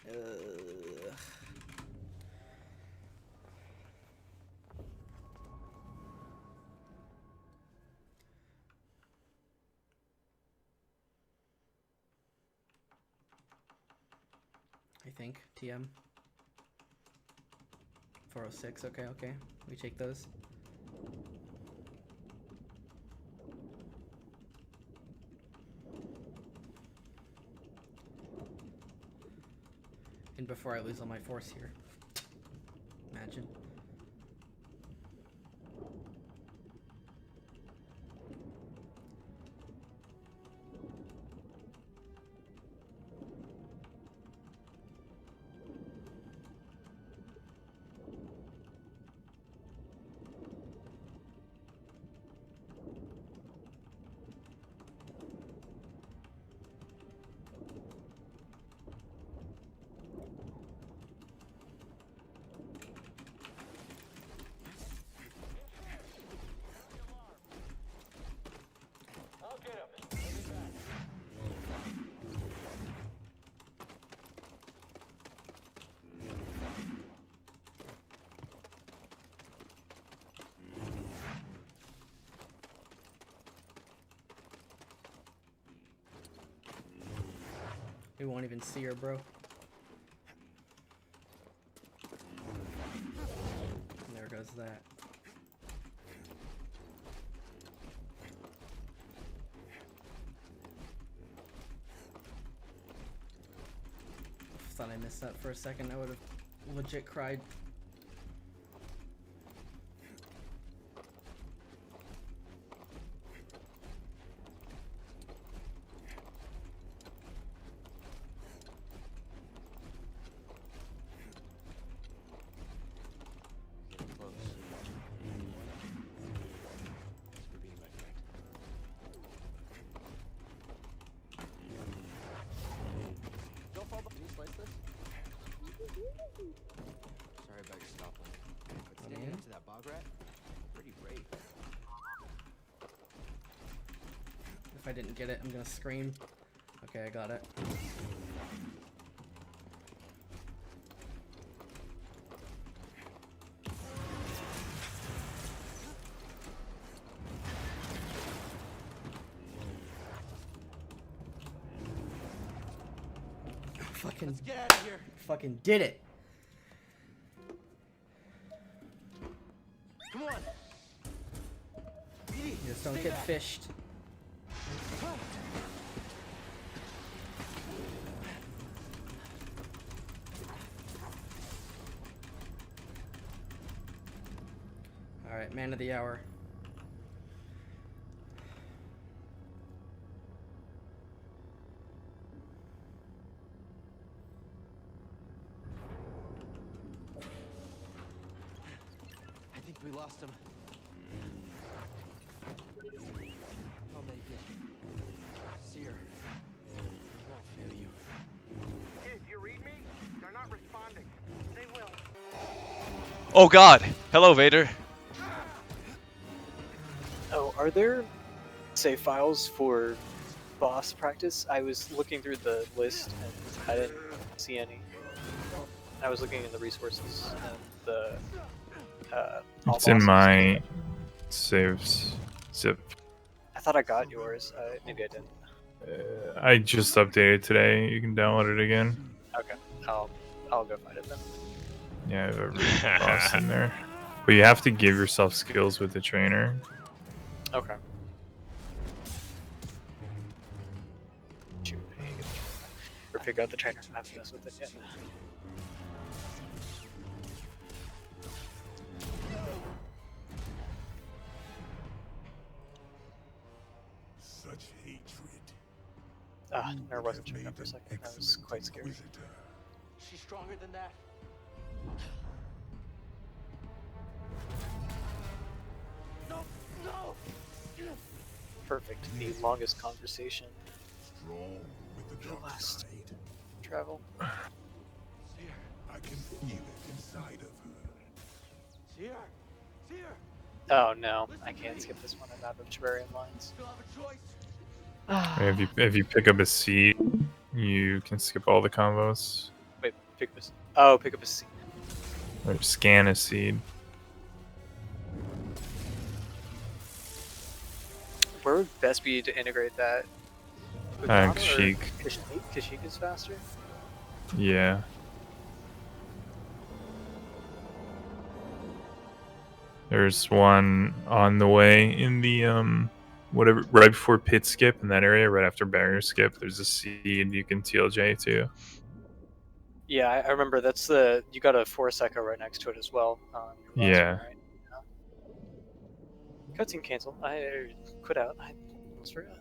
Ugh. I think TM 406. Okay, we take those. And before I lose all my force here, imagine. We won't even see her, bro. And there goes that. Thought I missed that for a second. I would have legit cried. Getting close. We're being attacked. Don't fall. Can you slice this? Sorry about your stoplight. But standing up to that bog rat, pretty brave. If I didn't get it, I'm gonna scream. Okay, I got it. Fucking Let's get out of here. fucking did it. Come on. You just don't get fished. Alright, man of the hour. I think we lost him. I'll make it. Seer. I won't fail you. Kid, you read me? They're not responding. They will. Oh God! Hello, Vader. Oh, are there save files for boss practice? I was looking through the list and I didn't see any. I was looking in the resources and the all It's in bosses. my saves zip. I thought I got yours. Maybe I didn't. I just updated today. You can download it again. Okay, I'll go find it then. Yeah, I have every boss in there. But you have to give yourself skills with the trainer. Okay. Or figure out the trainer. I haven't messed with it yet. Such hatred. There wasn't checking up for a second. That was quite scary. She's stronger than that. No! No! Perfect. The longest conversation. Strong with the dark last side. travel. I can feel it inside of her. Seer! Seer! Oh no, I can't skip this one. I'm out of Terrarium lines. Still have a choice. If you pick up a seed, you can skip all the combos. Wait, pick up a. Oh, pick up a seed. Or scan a seed. Where would best be to integrate that? Kashyyyk. Kashyyyk is faster. Yeah. There's one on the way in the whatever right before pit skip in that area, right after barrier skip. There's a seed you can TLJ to. Yeah, I remember. That's the you got a Force Echo right next to it as well. Yeah. One, right? Cutscene cancel. I quit out. I almost forgot.